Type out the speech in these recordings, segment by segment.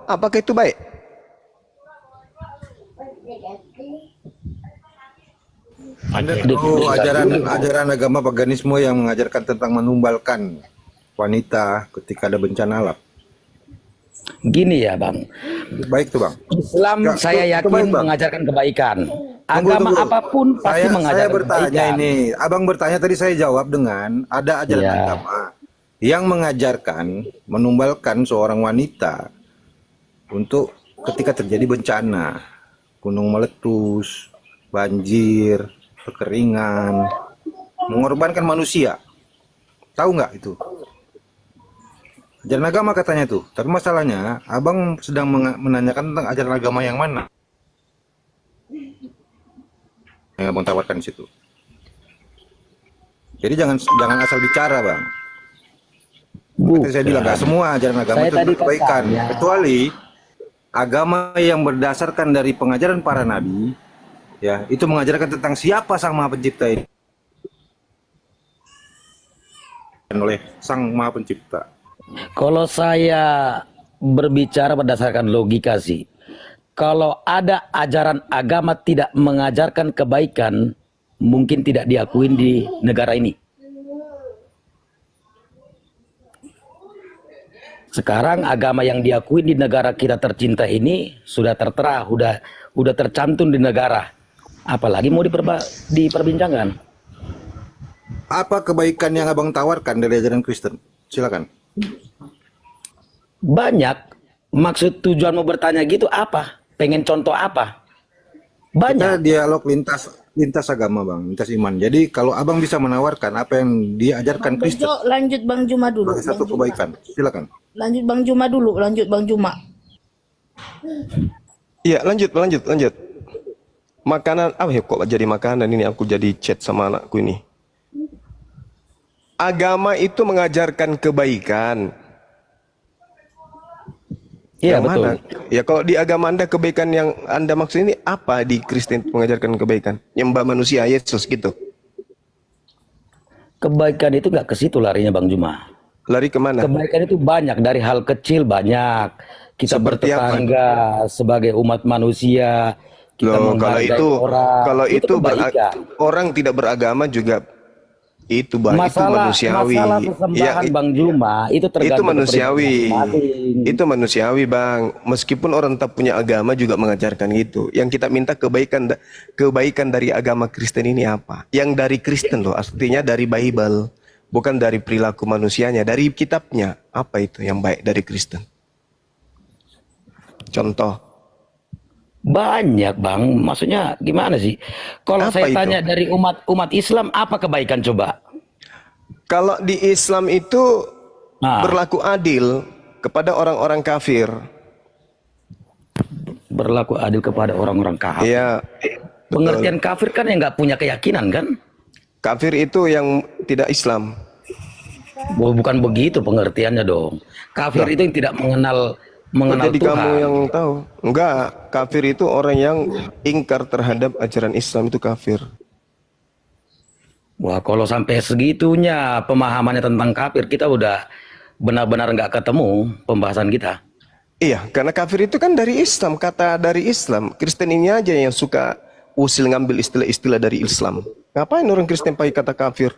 Apakah itu baik? Anda tahu ajaran agama paganisme yang mengajarkan tentang menumbalkan wanita ketika ada bencana alam. Gini ya Bang, Baik tuh Bang. Islam Ya, saya itu baik, yakin Bang. mengajarkan kebaikan. Tunggu, Agama tunggu. apapun pasti Saya mengajarkan bertanya kebaikan. ini, Abang bertanya tadi saya jawab dengan ada ajaran Iya. agama yang mengajarkan menumbalkan seorang wanita untuk ketika terjadi bencana, gunung meletus, banjir, kekeringan, mengorbankan manusia. Tahu nggak itu? Ajaran agama katanya tuh. Tapi masalahnya, Abang sedang menanyakan tentang ajaran agama yang mana yang Abang tawarkan di situ. Jadi jangan asal bicara, Bang. Seperti saya bilang, nggak semua ajaran agama Saya itu tadi tentang kebaikan, katanya. kecuali agama yang berdasarkan dari pengajaran para nabi, ya itu mengajarkan tentang siapa sang maha pencipta ini oleh sang maha pencipta. Kalau saya berbicara berdasarkan logika sih, kalau ada ajaran agama tidak mengajarkan kebaikan, mungkin tidak diakuin di negara ini. Sekarang agama yang diakui di negara kita tercinta ini sudah tertera, udah tercantum di negara. Apalagi mau diperbincangkan. Apa kebaikan yang Abang tawarkan dari ajaran Kristen? Silakan. Banyak. Maksud tujuan mau bertanya gitu apa? Pengen contoh apa? Kita Banyak. dialog lintas agama, Bang, lintas iman. Jadi kalau Abang bisa menawarkan apa yang diajarkan Kristen Bejo, lanjut Bang Juma dulu. sebagai satu Bang Juma. kebaikan, silakan. Lanjut Bang Juma dulu, lanjut Bang Juma. Iya, lanjut. Makanan, ya kok jadi makanan ini, aku jadi chat sama anakku ini. Agama itu mengajarkan kebaikan. Iya Yang betul. mana? Ya kalau di agama Anda kebaikan yang Anda maksud ini apa di Kristen mengajarkan kebaikan? Nyembah manusia, Yesus gitu. Kebaikan itu nggak ke situ larinya Bang Juma. Lari kemana? Kebaikan itu banyak, dari hal kecil banyak. Kita Seperti apa? bertetangga sebagai umat manusia, kita Loh, menghargai orang. kalau itu kebaikan. orang tidak beragama juga itu baik, itu manusiawi. Masalah persembahan Bang Juma itu Itu tergantung manusiawi. masing-masing. Itu manusiawi, Bang. Meskipun orang tak punya agama juga mengajarkan gitu. Yang kita minta kebaikan dari agama Kristen ini apa? Yang dari Kristen loh, artinya dari Bible. Bukan dari perilaku manusianya, dari kitabnya. Apa itu yang baik dari Kristen? Contoh. Banyak Bang, maksudnya gimana sih? Kalau Apa saya itu? tanya dari umat Islam, apa kebaikan coba? Kalau di Islam itu Nah, berlaku adil kepada orang-orang kafir. berlaku adil kepada orang-orang kafir. Iya, Pengertian kafir kan yang nggak punya keyakinan kan? kafir itu yang tidak Islam. Bukan begitu pengertiannya dong. Kafir itu yang tidak mengenal Jadi Tuhan. kamu yang tahu? Enggak, kafir itu orang yang ingkar terhadap ajaran Islam, itu kafir. Wah, kalau sampai segitunya pemahamannya tentang kafir, kita udah benar-benar nggak ketemu pembahasan kita. Iya, karena kafir itu kan dari Islam, kata dari Islam. Kristen ini aja yang suka usil ngambil istilah-istilah dari Islam. Ngapain orang Kristen pakai kata kafir?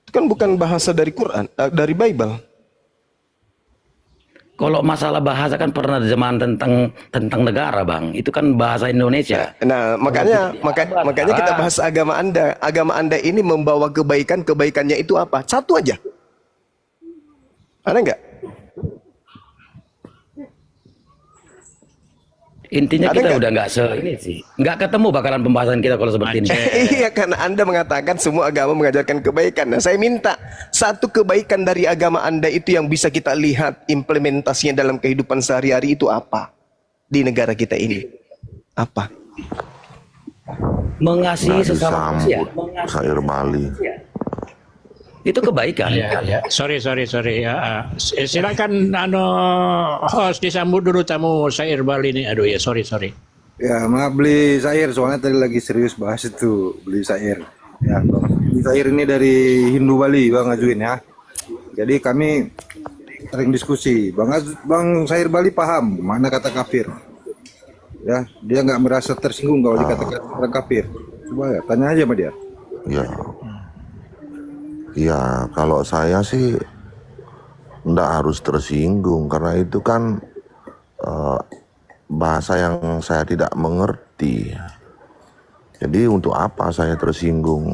Itu kan bukan bahasa dari Quran, dari Bible. Kalau masalah bahasa kan pernah terjemahan tentang negara, Bang. Itu kan bahasa Indonesia. Nah, makanya kita bahas agama Anda. Agama Anda ini membawa kebaikan, kebaikannya itu apa? Satu aja. Ada nggak? Intinya Ada kita nggak? udah nggak ketemu bakalan pembahasan kita kalau seperti ini. Iya, karena Anda mengatakan semua agama mengajarkan kebaikan. Nah, saya minta satu kebaikan dari agama Anda itu yang bisa kita lihat implementasinya dalam kehidupan sehari-hari itu apa di negara kita ini? Apa? Mengasihi Nggak sesama manusia. disambut sayur Bali. Itu kebaikan. Ya. Sorry. Ya, silakan host disambut dulu tamu Sair Bali ini. Aduh ya, sorry. Ya, maaf beli Sair, soalnya tadi lagi serius bahas itu, beli Sair. Ya, Bang. Beli Sair ini dari Hindu Bali, Bang, ngajuin ya. Jadi kami sering diskusi. Bang Sair Bali paham mana kata kafir. Ya, dia nggak merasa tersinggung kalau dikatakan orang kafir. Coba ya, tanya aja sama dia. Ya, ya kalau saya sih nggak harus tersinggung karena itu kan bahasa yang saya tidak mengerti. Jadi untuk apa saya tersinggung?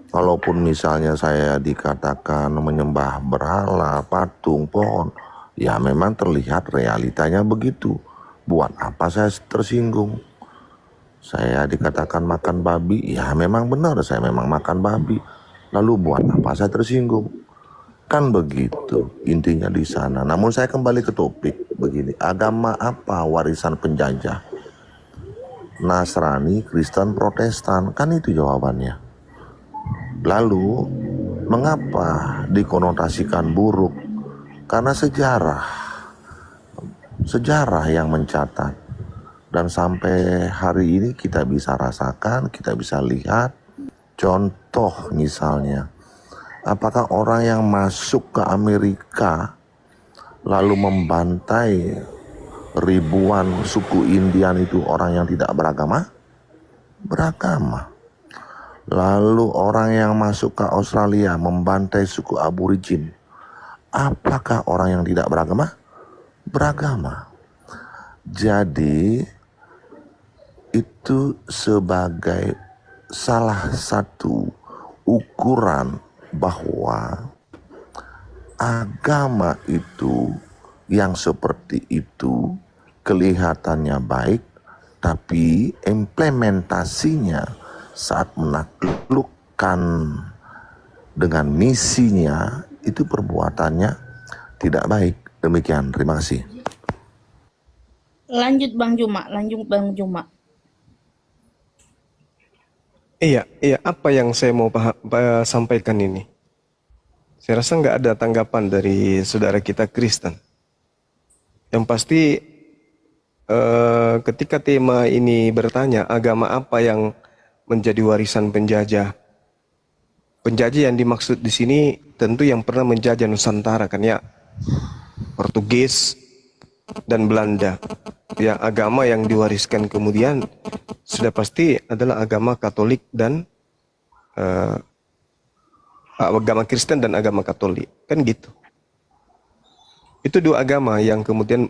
Kalaupun misalnya saya dikatakan menyembah berhala, patung, pohon, ya memang terlihat realitanya begitu. Buat apa saya tersinggung? Saya dikatakan makan babi, ya memang benar saya memang makan babi. Lalu buat apa saya tersinggung? Kan begitu intinya di sana. Namun saya kembali ke topik begini, agama apa warisan penjajah? Nasrani, Kristen, Protestan, kan itu jawabannya. Lalu mengapa dikonotasikan buruk? Karena sejarah yang mencatat. Dan sampai hari ini kita bisa rasakan, kita bisa lihat. Contoh misalnya, apakah orang yang masuk ke Amerika lalu membantai ribuan suku Indian itu orang yang tidak beragama? Beragama. Lalu orang yang masuk ke Australia membantai suku Aborigin. Apakah orang yang tidak beragama? Beragama. Jadi itu sebagai salah satu ukuran bahwa agama itu yang seperti itu kelihatannya baik, tapi implementasinya saat menaklukkan dengan misinya itu perbuatannya tidak baik. Demikian, terima kasih. Lanjut Bang Juma, lanjut Bang Juma. Iya, apa yang saya mau sampaikan ini? Saya rasa nggak ada tanggapan dari saudara kita Kristen. Yang pasti ketika tema ini bertanya, agama apa yang menjadi warisan penjajah? Penjajah yang dimaksud di sini tentu yang pernah menjajah Nusantara kan ya, Portugis dan Belanda. Ya, agama yang diwariskan kemudian sudah pasti adalah agama Katolik dan agama Kristen dan agama Katolik, kan gitu. Itu dua agama yang kemudian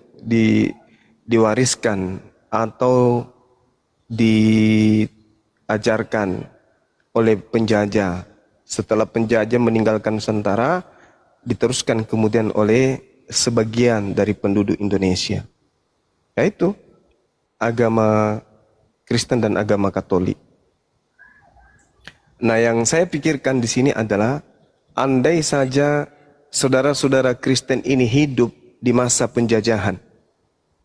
diwariskan atau diajarkan oleh penjajah. Setelah penjajah meninggalkan Nusantara, diteruskan kemudian oleh sebagian dari penduduk Indonesia, yaitu agama Kristen dan agama Katolik. Nah, yang saya pikirkan di sini adalah andai saja saudara-saudara Kristen ini hidup di masa penjajahan,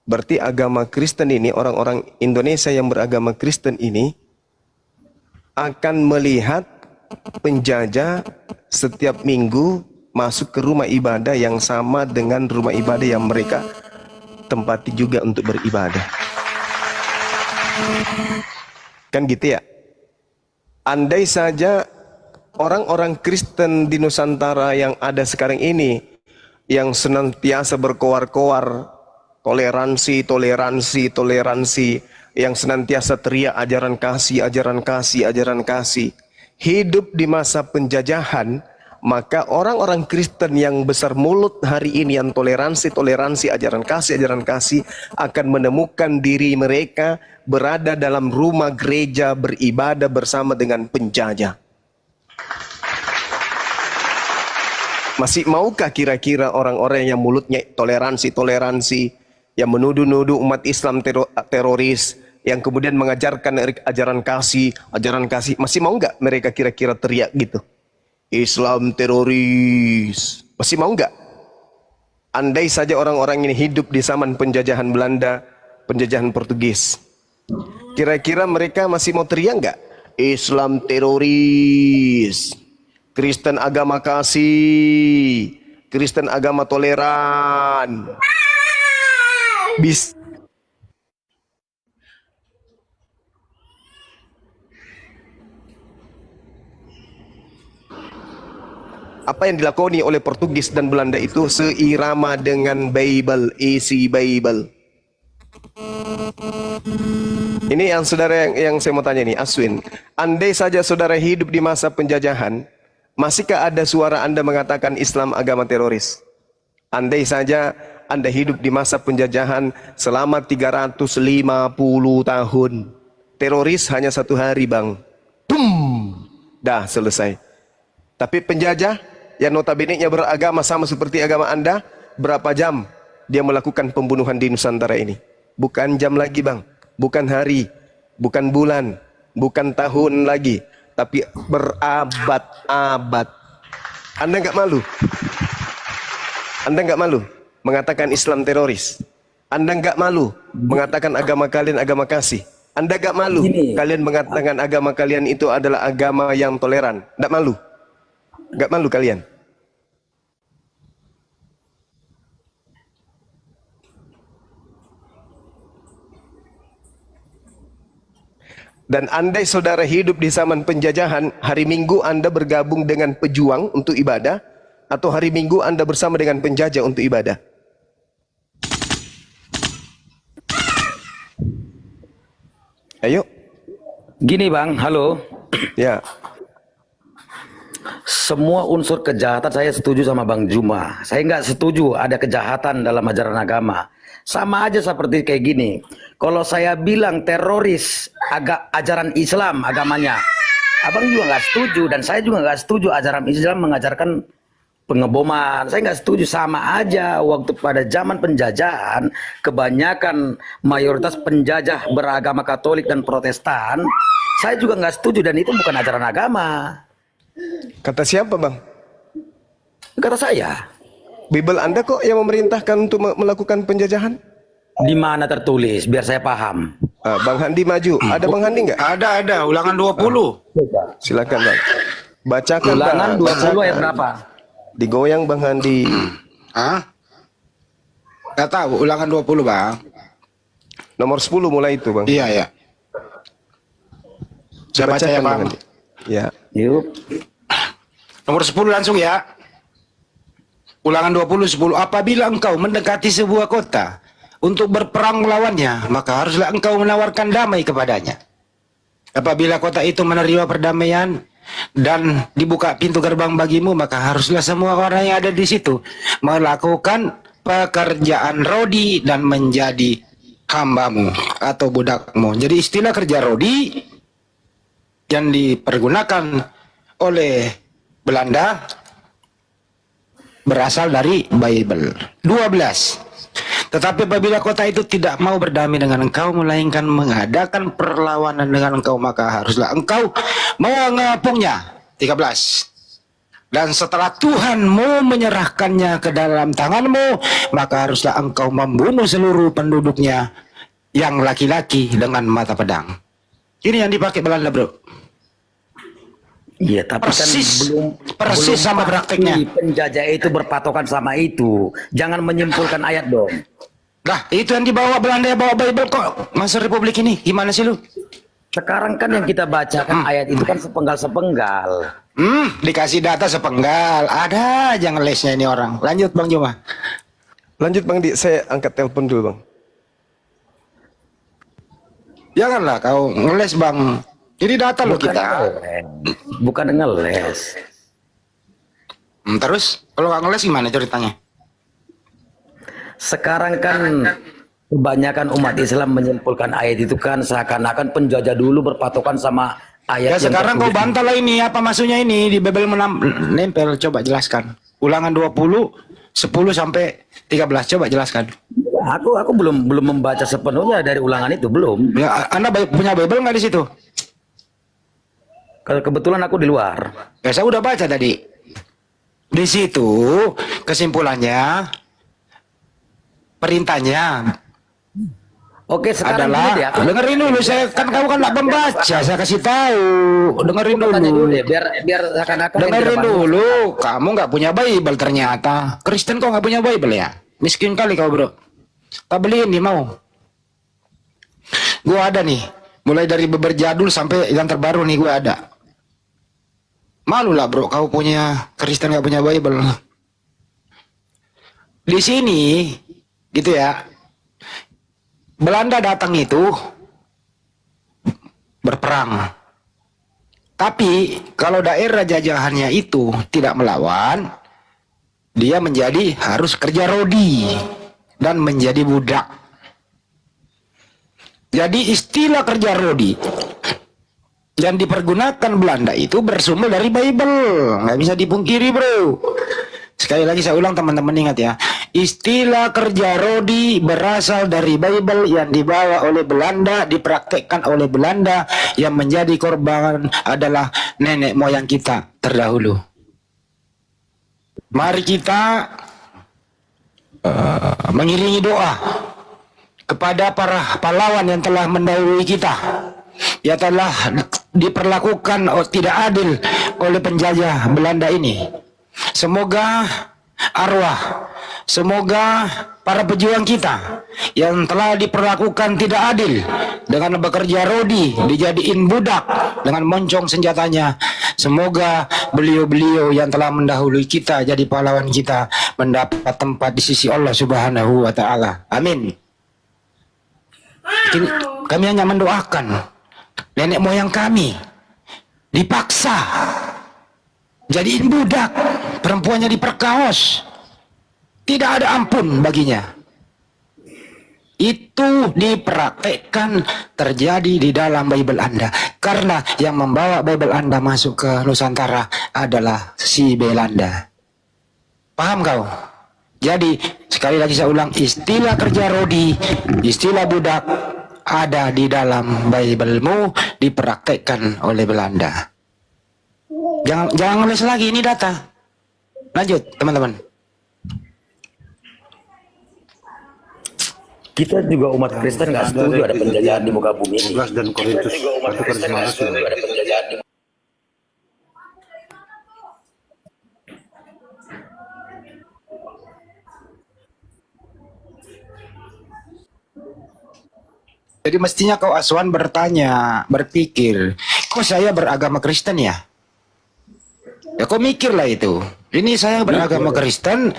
berarti agama Kristen ini, orang-orang Indonesia yang beragama Kristen ini akan melihat penjajah setiap minggu masuk ke rumah ibadah yang sama dengan rumah ibadah yang mereka tempati juga untuk beribadah. Kan gitu ya. Andai saja orang-orang Kristen di Nusantara yang ada sekarang ini, yang senantiasa berkoar-koar toleransi, yang senantiasa teriak ajaran kasih, hidup di masa penjajahan, maka orang-orang Kristen yang besar mulut hari ini yang toleransi, ajaran kasih akan menemukan diri mereka berada dalam rumah gereja beribadah bersama dengan penjajah. Masih maukah kira-kira orang-orang yang mulutnya toleransi, yang menuduh-nuduh umat Islam teroris, yang kemudian mengajarkan ajaran kasih, masih mau nggak mereka kira-kira teriak gitu? Islam teroris. Masih mau nggak? Andai saja orang-orang ini hidup di zaman penjajahan Belanda, penjajahan Portugis, kira-kira mereka masih mau teriak nggak? Islam teroris, Kristen agama kasih, Kristen agama toleran. apa yang dilakoni oleh Portugis dan Belanda itu seirama dengan Bible, isi Bible. Ini yang saudara yang saya mau tanya nih, Aswin. Andai saja saudara hidup di masa penjajahan, masihkah ada suara Anda mengatakan Islam agama teroris? Andai saja Anda hidup di masa penjajahan selama 350 tahun. Teroris hanya 1 hari, Bang. Boom! Dah selesai. Tapi penjajah yang notabene-nya beragama sama seperti agama Anda, berapa jam dia melakukan pembunuhan di Nusantara ini? Bukan jam lagi, Bang. Bukan hari, bukan bulan, bukan tahun lagi, tapi berabad-abad. Anda enggak malu? Anda enggak malu mengatakan Islam teroris? Anda enggak malu mengatakan agama kalian agama kasih? Anda enggak malu kalian mengatakan agama kalian itu adalah agama yang toleran? Enggak malu? Enggak malu kalian? Dan andai saudara hidup di zaman penjajahan, hari Minggu Anda bergabung dengan pejuang untuk ibadah, atau hari Minggu Anda bersama dengan penjajah untuk ibadah? Ayo. Gini Bang, halo. Ya. Semua unsur kejahatan saya setuju sama Bang Juma. Saya nggak setuju ada kejahatan dalam ajaran agama. Sama aja seperti kayak gini. Kalau saya bilang teroris ajaran Islam agamanya, Abang juga nggak setuju, dan saya juga nggak setuju ajaran Islam mengajarkan pengeboman. Saya nggak setuju, sama aja. Waktu pada zaman penjajahan, kebanyakan mayoritas penjajah beragama Katolik dan Protestan. Saya juga nggak setuju, dan itu bukan ajaran agama. Kata siapa, Bang? Kata saya. Bible Anda kok yang memerintahkan untuk melakukan penjajahan? Di mana tertulis biar saya paham? Bang Handi maju. Ada Bang Handi nggak? Ada, ulangan 20. Silakan, Bang. Bacakan, Ulangan Bang. 20 ayat berapa? Digoyang Bang Handi. Hah? Gak tahu, ulangan 20, Bang. Nomor 10 mulai itu, Bang. Iya, ya. Saya baca ya, Bang. Handi. Ya. Yuk. Nomor 10 langsung ya. Ulangan 20, 10. Apabila engkau mendekati sebuah kota untuk berperang melawannya, maka haruslah engkau menawarkan damai kepadanya. Apabila kota itu menerima perdamaian dan dibuka pintu gerbang bagimu, maka haruslah semua orang yang ada di situ melakukan pekerjaan rodi dan menjadi hambamu atau budakmu. Jadi istilah kerja rodi yang dipergunakan oleh Belanda berasal dari Bible. 12. Tetapi apabila kota itu tidak mau berdamai dengan engkau, melainkan mengadakan perlawanan dengan engkau, maka haruslah engkau mengepungnya. 13. Dan setelah Tuhanmu menyerahkannya ke dalam tanganmu, maka haruslah engkau membunuh seluruh penduduknya yang laki-laki dengan mata pedang. Ini yang dipakai Belanda, bro. Iya, tapi Persis. kan Persis sama pasti prakteknya. penjajah itu berpatokan sama itu. Jangan menyimpulkan ayat dong. Nah, itu yang dibawa Belanda, bawa Bible kok masuk Republik ini. Gimana sih lu? Sekarang kan yang kita bacakan ayat itu kan sepenggal-sepenggal. Dikasih data sepenggal. Ada aja ngelesnya ini orang. Lanjut Bang Juma. Lanjut Bang Di, saya angkat telepon dulu, Bang. Janganlah kau ngeles Bang. Ini data lo kita. Bukan ngeles. Terus kalau nggak ngeles gimana ceritanya? Sekarang kan kebanyakan umat Islam menyimpulkan ayat itu kan seakan-akan penjajah dulu berpatokan sama ayat Ya yang sekarang kau tertulis. bantah lah ini apa maksudnya ini di Bible nempel, coba jelaskan. Ulangan 20 10 sampai 13 coba jelaskan. Aku belum membaca sepenuhnya dari ulangan itu, belum. Ya, Anda punya Bible nggak di situ? Kalau kebetulan aku di luar. Ya saya udah baca tadi. Di situ kesimpulannya perintahnya Oke, sekarang adalah gini deh, aku dengerin dulu, saya kan kamu kan nggak membaca, saya kasih tahu, dengerin tanya dulu dulu, deh, biar seakan-akan yang dengerin di depan- dulu, kamu nggak punya Bible ternyata, Kristen kok nggak punya Bible ya, miskin kali kau bro, tak beliin nih mau, gua ada nih, mulai dari beber jadul sampai yang terbaru nih gua ada, Malu lah bro, kau punya Kristen gak punya Bible. Di sini, gitu ya, Belanda datang itu berperang. Tapi kalau daerah jajahannya itu tidak melawan, dia menjadi harus kerja rodi dan menjadi budak. Jadi istilah kerja rodi yang dipergunakan Belanda itu bersumber dari Bible, nggak bisa dipungkiri bro. Sekali lagi saya ulang teman-teman ingat ya, istilah kerja rodi berasal dari Bible yang dibawa oleh Belanda, dipraktekkan oleh Belanda, yang menjadi korban adalah nenek moyang kita terdahulu. Mari kita mengiringi doa kepada para pahlawan yang telah mendahului kita, yang telah diperlakukan tidak adil oleh penjajah Belanda ini. Semoga arwah, semoga para pejuang kita yang telah diperlakukan tidak adil dengan bekerja rodi, dijadiin budak dengan moncong senjatanya, semoga beliau-beliau yang telah mendahului kita jadi pahlawan kita mendapat tempat di sisi Allah Subhanahu wa taala. Amin. Kami hanya mendoakan nenek moyang kami dipaksa jadiin budak, perempuannya diperkaos, tidak ada ampun baginya. Itu dipraktekkan terjadi di dalam Bible Anda, karena yang membawa Bible Anda masuk ke Nusantara adalah si Belanda. Paham kau? Jadi sekali lagi saya ulang, istilah kerja rodi, istilah budak ada di dalam Bible-mu, dipraktekkan oleh Belanda. Jangan ngeles lagi, ini data. Lanjut teman-teman. Kita juga umat Kristen nggak setuju ada penjajahan di muka bumi ini. 11 dan Korintus 1 Jadi mestinya kau Aswan bertanya, berpikir, kok saya beragama Kristen ya? Ya kau mikirlah itu. Ini saya beragama Kristen,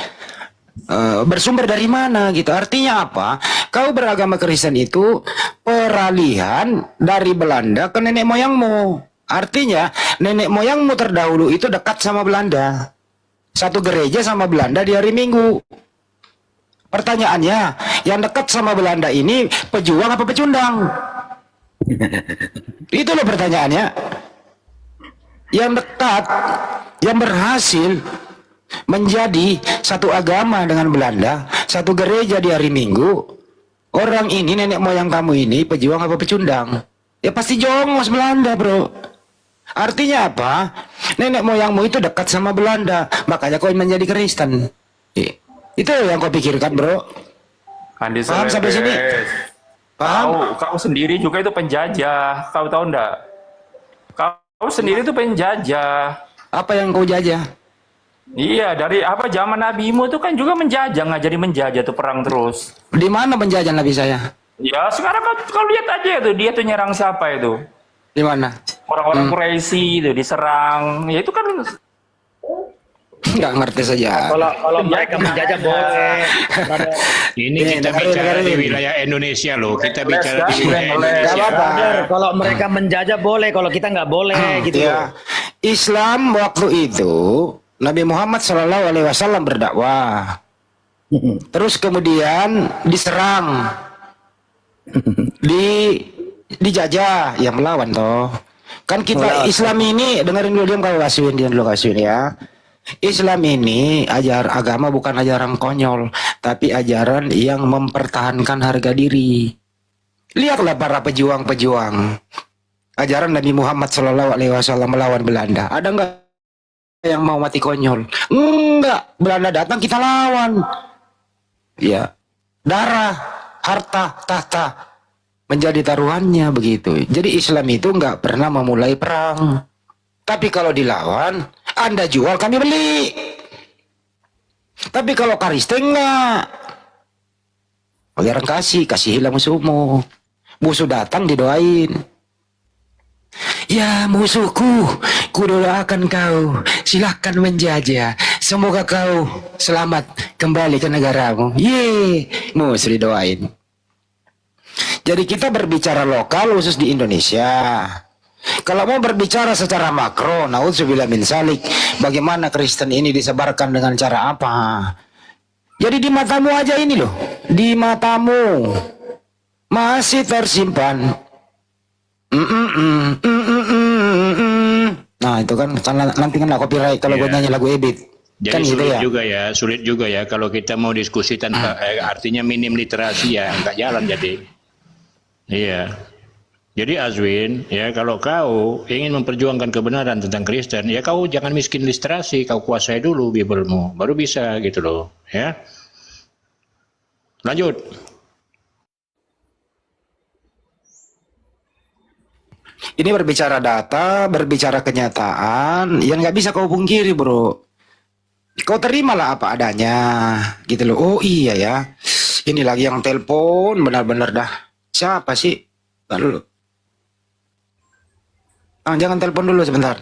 bersumber dari mana gitu. Artinya apa? Kau beragama Kristen itu peralihan dari Belanda ke nenek moyangmu. Artinya nenek moyangmu terdahulu itu dekat sama Belanda. Satu gereja sama Belanda di hari Minggu. Pertanyaannya, yang dekat sama Belanda ini pejuang apa pecundang? Itu loh pertanyaannya. Yang dekat, yang berhasil menjadi satu agama dengan Belanda, satu gereja di hari Minggu, orang ini, nenek moyang kamu ini pejuang apa pecundang? Ya pasti jongos Belanda bro. Artinya apa? Nenek moyangmu itu dekat sama Belanda, makanya kau menjadi Kristen. Itu yang kau pikirkan bro. Andi Paham sampai sini? Paham? Kau sendiri juga itu penjajah. Kau tahu enggak? Kau sendiri itu penjajah. Apa yang kau jajah? Iya, dari apa zaman nabimu itu kan juga menjajah, ngajari menjajah tuh perang terus. Di mana penjajah Nabi saya? Ya, sekarang kau lihat aja tuh dia tuh nyerang siapa itu? Di mana? Orang-orang Quraisy itu diserang. Ya itu kan Nggak ngerti saja. Kalau mereka menjajah boleh. Ini kita bicara di wilayah Indonesia loh. Kita bicara di wilayah Nggak Indonesia. apa-apa. Kalau mereka menjajah boleh, kalau kita nggak boleh gitu. Ya. Islam waktu itu Nabi Muhammad SAW berdakwah. Terus kemudian diserang, dijajah, yang melawan toh. Kan kita Islam ini, dengerin dulu diam kalau kasihin ya. Islam ini agama bukan ajaran konyol, tapi ajaran yang mempertahankan harga diri. Lihatlah para pejuang-pejuang. Ajaran Nabi Muhammad SAW melawan Belanda. Ada nggak yang mau mati konyol? Enggak. Belanda datang kita lawan. Ya, darah, harta, tahta menjadi taruhannya begitu. Jadi Islam itu nggak pernah memulai perang. Tapi kalau dilawan, Anda jual, kami beli. Tapi kalau Kristen enggak. Pangeran kasihilah musuhmu. Musuh datang didoain. Ya musuhku, kudoakan kau, silahkan menjajah. Semoga kau selamat kembali ke negaramu. Ye, musuh didoain. Jadi kita berbicara lokal khusus di Indonesia. Kalau mau berbicara secara makro, naudzubillah min salik, bagaimana Kristen ini disebarkan dengan cara apa? Jadi di matamu aja ini loh, di matamu masih tersimpan. Nah itu kan nanti kena copyright kalau gue nyanyi lagu Ebit. Jadi Kan gitu ya. sulit juga ya kalau kita mau diskusi tanpa artinya minim literasi ya nggak jalan jadi. Iya. Jadi Azwin, ya kalau kau ingin memperjuangkan kebenaran tentang Kristen, ya kau jangan miskin literasi, kau kuasai dulu Bibelmu, baru bisa gitu loh, ya. Lanjut. Ini berbicara data, berbicara kenyataan, yang nggak bisa kau pungkiri bro. Kau terimalah apa adanya, gitu loh. Oh iya ya, ini lagi yang telepon, benar-benar dah. Siapa sih? Ntar dulu. Jangan telepon dulu sebentar.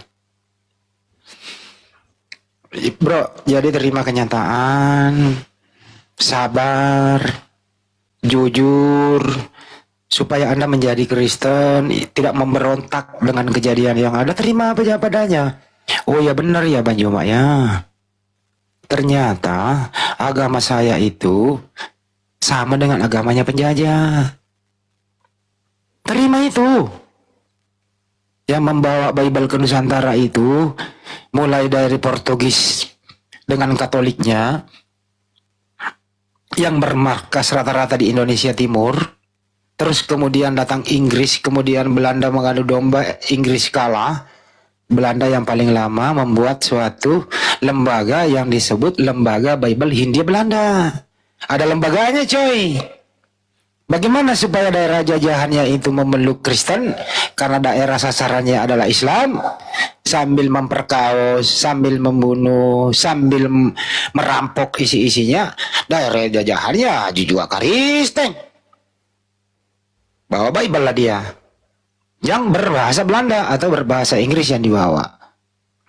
Bro, jadi terima kenyataan, sabar, jujur, supaya Anda menjadi Kristen, tidak memberontak dengan kejadian yang ada, terima apa padanya. Oh ya benar ya Bang Juma ya. Ternyata agama saya itu sama dengan agamanya penjajah. Terima itu. Yang membawa Bible ke Nusantara itu mulai dari Portugis dengan Katoliknya yang bermarkas rata-rata di Indonesia Timur, terus kemudian datang Inggris, kemudian Belanda mengadu domba, Inggris kalah, Belanda yang paling lama membuat suatu lembaga yang disebut Lembaga Bible Hindia Belanda. Ada lembaganya coy. Bagaimana supaya daerah jajahannya itu memeluk Kristen karena daerah sasarannya adalah Islam, sambil memperkaos, sambil membunuh, sambil merampok isi-isinya, daerah jajahannya juga Kristen. Bawa Bible lah dia, yang berbahasa Belanda atau berbahasa Inggris yang dibawa.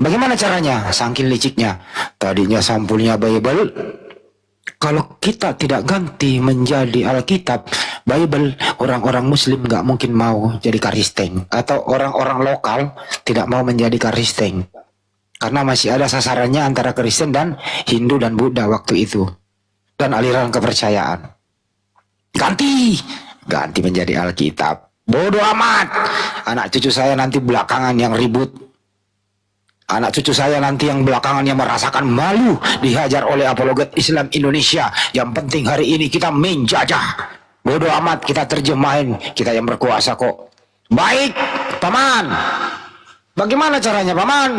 Bagaimana caranya? Saking liciknya, tadinya sampulnya Bible, kalau kita tidak ganti menjadi Alkitab, Bible, orang-orang Muslim nggak mungkin mau jadi Kristen, atau orang-orang lokal tidak mau menjadi Kristen, karena masih ada sasarannya antara Kristen dan Hindu dan Buddha waktu itu, dan aliran kepercayaan. Ganti menjadi Alkitab. Bodoh amat. Anak cucu saya nanti belakangan yang ribut. Anak cucu saya nanti yang belakangan yang merasakan malu dihajar oleh apologet Islam Indonesia. Yang penting hari ini kita menjajah. Bodoh amat, kita terjemahin, kita yang berkuasa kok. Baik, Paman. Bagaimana caranya, Paman?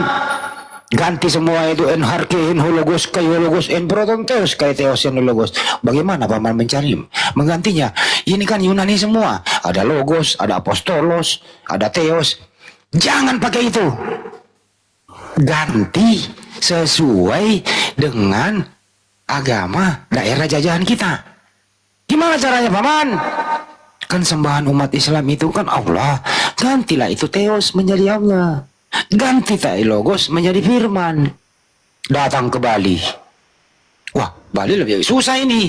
Ganti semua itu enharke, enhologos, kaiologos, enprotonteos, kaiteos, enologos. Bagaimana Paman mencari? Menggantinya. Ini kan Yunani semua. Ada logos, ada apostolos, ada theos. Jangan pakai itu. Ganti sesuai dengan agama daerah jajahan kita. Gimana caranya Paman? Kan sembahan umat Islam itu kan Allah. Gantilah itu theos menjadi Allah. Ganti logos menjadi firman. Datang ke Bali. Wah, Bali lebih susah ini.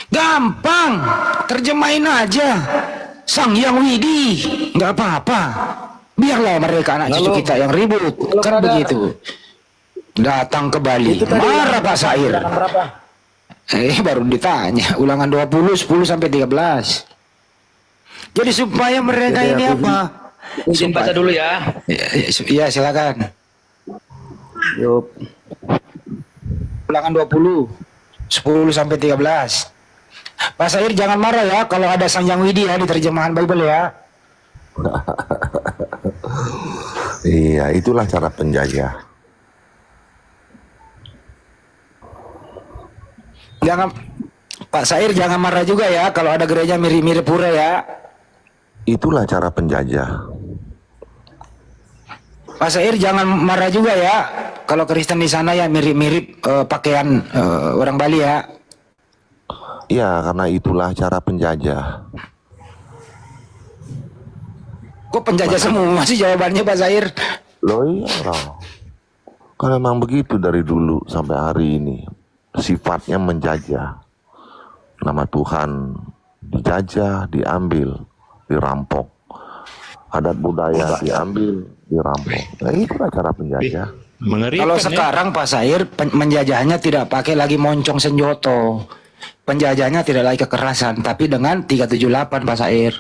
Gampang, terjemahin aja. Sang Yang Widi, nggak apa-apa. Biarlah mereka anak cucu kita yang ribut. Kan begitu. Datang ke Bali. Marah Pak Sair. Baru ditanya. Ulangan 20, 10 sampai 13. Jadi supaya mereka ini apa? Izin baca dulu ya. Ya silakan. Yuk. Ulangan 20, 10 sampai 13. Pak Sair jangan marah ya kalau ada Sang Yang Widi ya di terjemahan Bible ya. Iya, itulah cara penjajah. Jangan, Pak Sair jangan marah juga ya kalau ada gereja mirip-mirip pura ya. Itulah cara penjajah. Pak Sair jangan marah juga ya kalau Kristen di sana ya mirip-mirip pakaian orang Bali ya. Iya, karena itulah cara penjajah. Kok Kok penjajah semua masih jawabannya Pak Zahir? Loh iya loh. Kan memang begitu dari dulu sampai hari ini. Sifatnya menjajah. Nama Tuhan dijajah, diambil, dirampok. Adat budaya diambil, dirampok. Nah itulah cara penjajah. Mengerikan Kalau ya. sekarang Pak Zahir menjajahnya tidak pakai lagi moncong senjoto. Penjajahnya tidak lagi kekerasan, tapi dengan 378 Pak Zahir.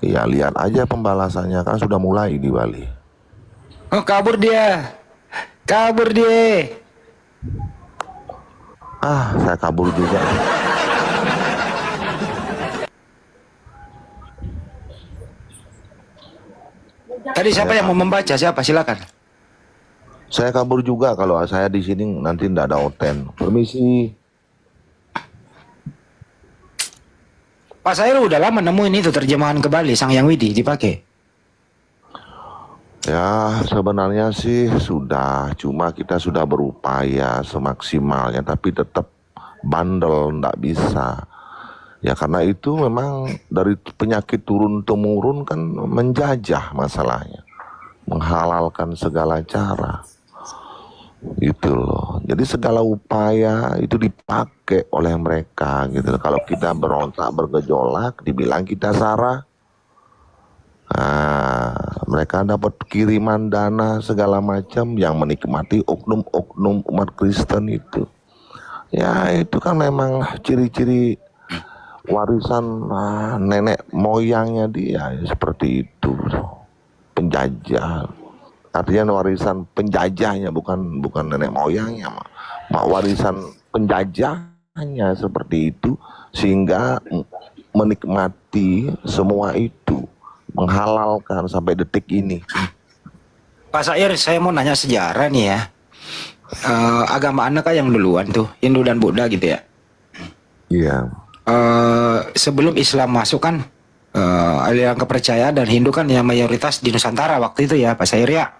Ya lihat aja pembalasannya kan sudah mulai di Bali. Oh, kabur dia. Kabur dia. Ah, saya kabur juga. Tadi siapa yang mau membaca? Siapa? Silakan. Saya kabur juga kalau saya di sini nanti tidak ada oten. Permisi. Pak Zahir udah lama nemuin itu terjemahan ke Bali Sang Hyang Widi dipakai. Ya sebenarnya sih sudah, cuma kita sudah berupaya semaksimalnya, tapi tetap bandel, ndak bisa. Ya karena itu memang dari penyakit turun temurun kan menjajah masalahnya, menghalalkan segala cara. Itu loh. Jadi segala upaya itu dipakai oleh mereka gitu. Kalau kita berontak bergejolak, dibilang kita sarah. Mereka dapat kiriman dana segala macam yang menikmati oknum-oknum umat Kristen itu. Ya itu kan memang ciri-ciri warisan nenek moyangnya dia seperti itu. Penjajah. Artinya warisan penjajahnya bukan nenek moyangnya, warisan penjajahnya seperti itu sehingga menikmati semua itu, menghalalkan sampai detik ini. Pak Zahir, saya mau nanya sejarah nih ya. Agama Anda kan yang duluan tuh, Hindu dan Buddha gitu ya. Iya. Sebelum Islam masuk kan aliran kepercayaan dan Hindu kan yang mayoritas di Nusantara waktu itu ya Pak Zahir ya.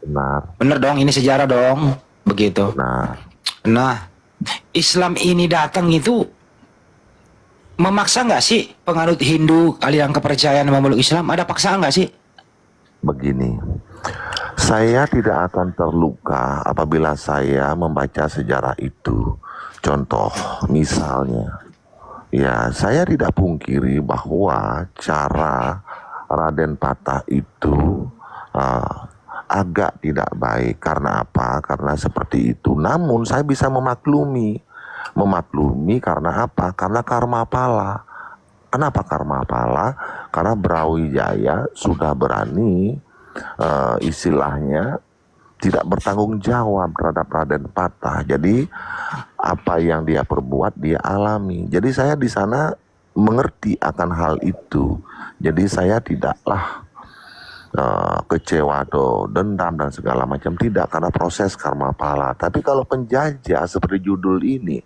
Benar. Bener dong, ini sejarah dong, begitu. Nah, Islam ini datang itu memaksa nggak sih penganut Hindu aliran kepercayaan memeluk Islam? Ada paksaan nggak sih? Begini, saya tidak akan terluka apabila saya membaca sejarah itu. Contoh, misalnya, ya saya tidak pungkiri bahwa cara Raden Patah itu agak tidak baik. Karena apa? Karena seperti itu. Namun saya bisa memaklumi karena apa? Karena karma pala. Kenapa karma pala? Karena Brawijaya sudah berani istilahnya tidak bertanggung jawab terhadap Raden Patah. Jadi apa yang dia perbuat dia alami. Jadi saya di sana mengerti akan hal itu. Jadi saya tidaklah kecewa atau dendam dan segala macam, tidak, karena proses karma pala. Tapi kalau penjajah seperti judul ini,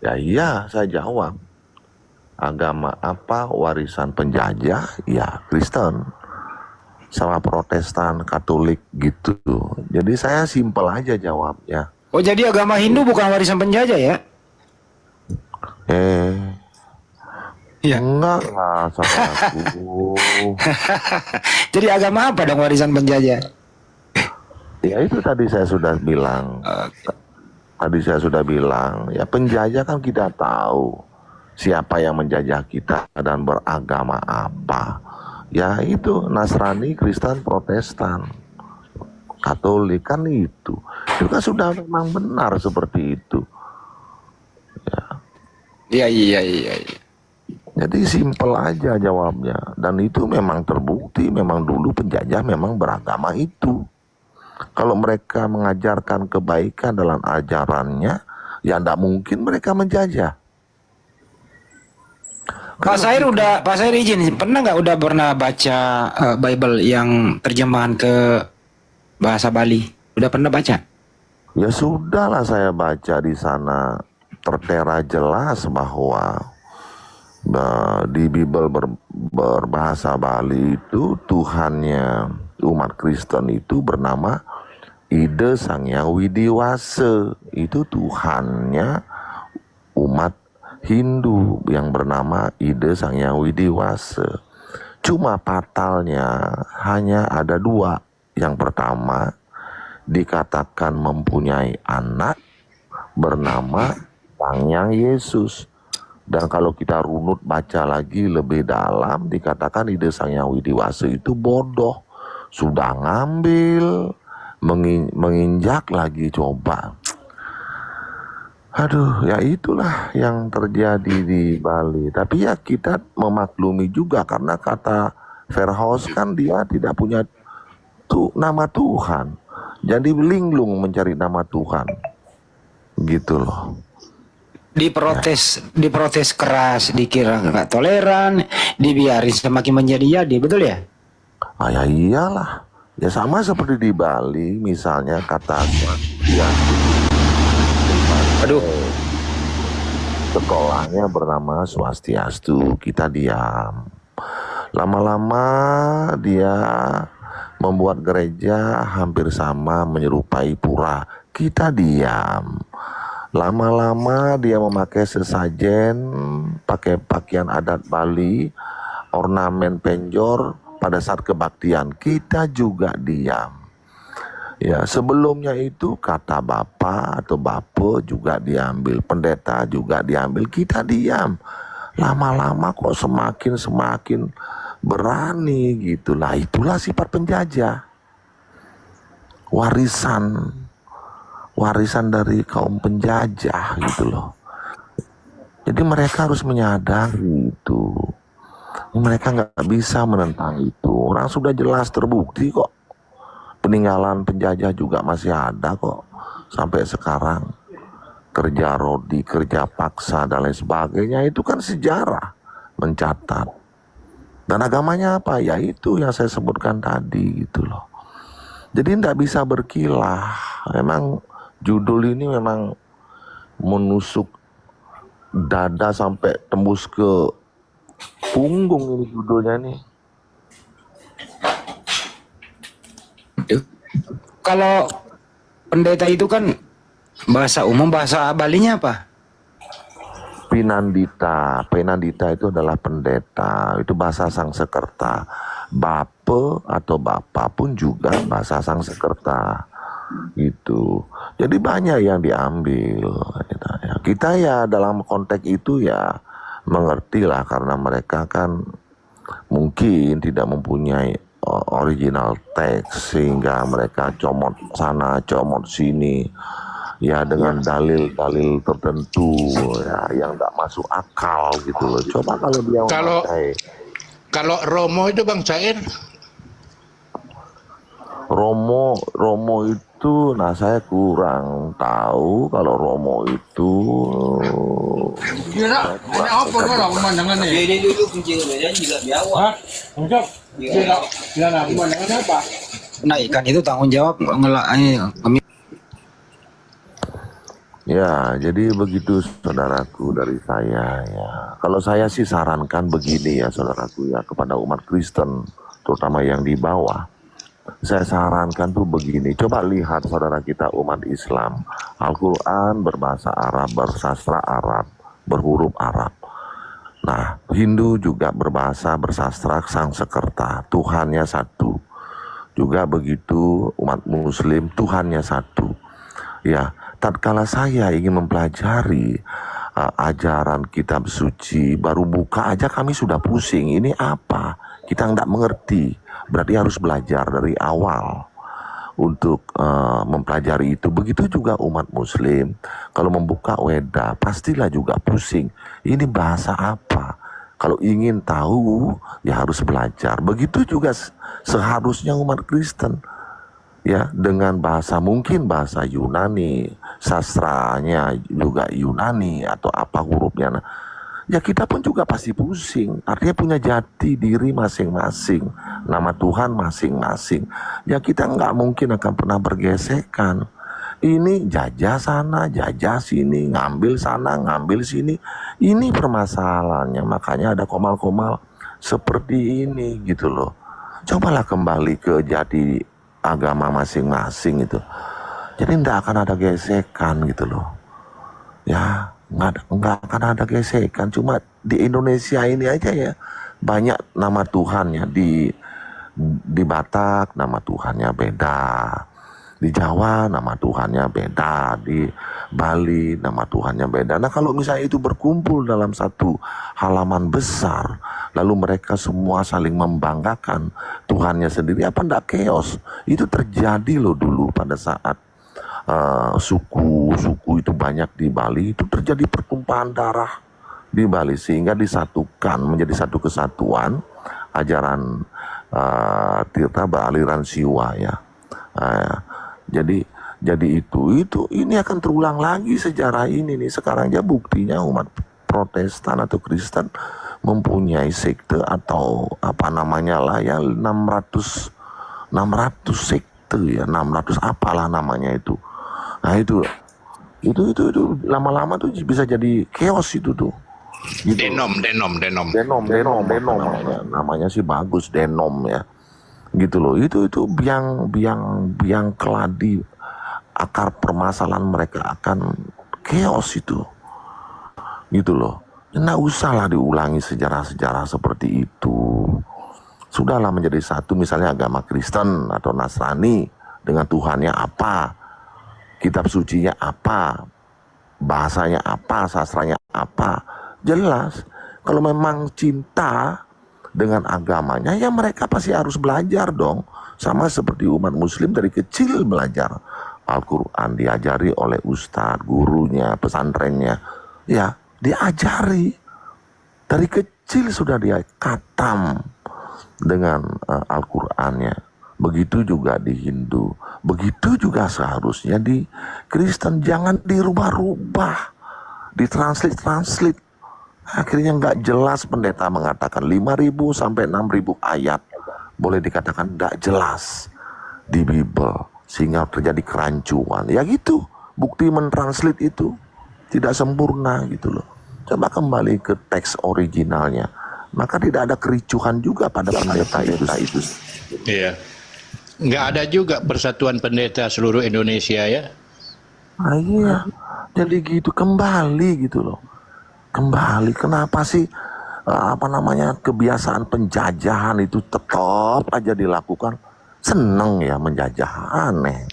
ya iya saya jawab. Agama apa warisan penjajah? Ya Kristen sama Protestan, Katolik gitu. Jadi saya simpel aja jawabnya. Oh, jadi agama Hindu bukan warisan penjajah ya? Iya. Enggak lah saudaraku. Jadi agama apa dong warisan penjajah? Ya itu tadi saya sudah bilang. Ya penjajah kan kita tahu siapa yang menjajah kita dan beragama apa. Ya itu Nasrani, Kristen, Protestan, Katolik kan itu. Itu kan sudah memang benar seperti itu. Iya. Jadi simpel aja jawabnya. Dan itu memang terbukti, memang dulu penjajah memang beragama itu. Kalau mereka mengajarkan kebaikan dalam ajarannya, ya tidak mungkin mereka menjajah. Pak Zahir izin, pernah pernah baca Bible yang terjemahan ke bahasa Bali? Udah pernah baca? Ya sudahlah saya baca di sana, tertera jelas bahwa di Bible berbahasa Bali itu Tuhannya umat Kristen itu bernama Ida Sang Hyang Widiwasa. Itu Tuhannya umat Hindu yang bernama Ida Sang Hyang Widiwasa. Cuma fatalnya hanya ada dua. Yang pertama, dikatakan mempunyai anak bernama Sang Hyang Yesus. Dan kalau kita runut baca lagi lebih dalam, dikatakan ide Sang Hyang Widiwasa itu bodoh. Sudah ngambil, menginjak lagi coba. Aduh, ya itulah yang terjadi di Bali. Tapi ya kita memaklumi juga karena kata Verhaus kan dia tidak punya nama Tuhan. Jadi linglung mencari nama Tuhan. Gitu loh. Diprotes keras, dikira nggak toleran, dibiarin semakin menjadi-jadi, betul ya? Ah, ya iyalah. Ya sama seperti di Bali misalnya kata ya, Aduh, sekolahnya bernama Swastiastu, kita diam. Lama-lama dia membuat gereja hampir sama menyerupai pura, kita diam. Lama-lama dia memakai sesajen, pakai pakaian adat Bali, ornamen penjor pada saat kebaktian, kita juga diam. Ya, sebelumnya itu kata bapak atau bape juga diambil, pendeta juga diambil, kita diam. Lama-lama kok semakin berani gitulah. Itulah sifat penjajah. Warisan dari kaum penjajah gitu loh. Jadi mereka harus menyadari itu. Mereka nggak bisa menentang itu. Orang sudah jelas terbukti kok. Peninggalan penjajah juga masih ada kok sampai sekarang. Kerja rodi, kerja paksa dan lain sebagainya itu kan sejarah mencatat. Dan agamanya apa? Ya itu yang saya sebutkan tadi gitu loh. Jadi tidak bisa berkilah. Memang judul ini memang menusuk dada sampai tembus ke punggung ini judulnya nih. kalau pendeta itu kan bahasa umum, bahasa Balinya apa? Pinandita itu adalah pendeta, itu bahasa Sangsekerta. Bape atau bapa pun juga bahasa Sangsekerta. Itu. Jadi banyak yang diambil. Kita ya dalam konteks itu ya mengerti lah karena mereka kan mungkin tidak mempunyai original teks sehingga mereka comot sana comot sini ya dengan dalil-dalil tertentu ya yang tidak masuk akal gitu loh. Coba kalau dia Kalau Romo itu Bang Sair, Romo itu, nah saya kurang tahu kalau Romo itu. Nah, ikan itu tanggung jawab Ya, jadi begitu saudaraku dari saya ya. Kalau saya sih sarankan begini ya saudaraku ya kepada umat Kristen, terutama yang di bawah. Saya sarankan tuh begini, coba lihat saudara kita umat Islam. Al-Quran berbahasa Arab, bersastra Arab, berhuruf Arab. Nah, Hindu juga berbahasa bersastra Sangsekerta, Tuhannya satu. Juga begitu umat Muslim, Tuhannya satu. Ya, tatkala saya ingin mempelajari ajaran kitab suci, baru buka aja kami sudah pusing. Ini apa? Kita nggak mengerti. Berarti harus belajar dari awal untuk mempelajari itu. Begitu juga umat Muslim, kalau membuka Weda, pastilah juga pusing. Ini bahasa apa? Kalau ingin tahu, ya harus belajar. Begitu juga seharusnya umat Kristen. Ya, dengan bahasa mungkin bahasa Yunani, sastranya juga Yunani atau apa hurufnya. Nah, ya kita pun juga pasti pusing. Artinya punya jati diri masing-masing, nama Tuhan masing-masing. Ya kita nggak mungkin akan pernah bergesekan. Ini jajah sana, jajah sini, ngambil sana, ngambil sini. Ini permasalahannya. Makanya ada komal-komal seperti ini gitu loh. Cobalah kembali ke jati agama masing-masing itu. Jadi tidak akan ada gesekan gitu loh. Ya, nggak akan ada gesekan. Cuma di Indonesia ini aja ya banyak nama Tuhannya. Di Batak nama Tuhannya beda, di Jawa nama Tuhannya beda, di Bali nama Tuhannya beda. Nah kalau misalnya itu berkumpul dalam satu halaman besar, lalu mereka semua saling membanggakan Tuhannya sendiri, apa ndak chaos? Itu terjadi loh dulu pada saat suku-suku itu banyak di Bali, itu terjadi pertumpahan darah di Bali sehingga disatukan menjadi satu kesatuan ajaran Tirta beraliran Siwa ya. Jadi itu ini akan terulang lagi sejarah ini nih. Sekarang aja buktinya umat Protestan atau Kristen mempunyai sekte atau apa namanya lah ya 600 sekte ya, 600 apalah namanya itu. Nah itu lama-lama tuh bisa jadi chaos itu tuh. Gitu. Denom. Namanya sih bagus, denom ya. Gitu loh. Itu biang keladi akar permasalahan mereka akan chaos itu. Gitu loh. Nggak usah lah diulangi sejarah-sejarah seperti itu. Sudahlah menjadi satu, misalnya agama Kristen atau Nasrani dengan Tuhannya apa, kitab sucinya apa, bahasanya apa, sastranya apa, jelas. Kalau memang cinta dengan agamanya, ya mereka pasti harus belajar dong. Sama seperti umat muslim dari kecil belajar Al-Quran, diajari oleh ustadz, gurunya, pesantrennya. Ya, diajari. Dari kecil sudah dia katam dengan Al-Qurannya. Begitu juga di Hindu, begitu juga seharusnya di Kristen. Jangan dirubah-rubah, ditranslate. Akhirnya nggak jelas, pendeta mengatakan 5.000 sampai 6.000 ayat boleh dikatakan nggak jelas di Bible, sehingga terjadi kerancuan. Ya gitu, bukti mentranslate itu tidak sempurna gitu loh. Coba kembali ke teks originalnya, maka tidak ada kericuhan juga pada pendeta itu. Iya. Nggak ada juga persatuan pendeta seluruh Indonesia ya. Nah, iya, jadi gitu kembali gitu loh. Kembali, kenapa sih kebiasaan penjajahan itu tetap aja dilakukan? Seneng ya menjajah, aneh.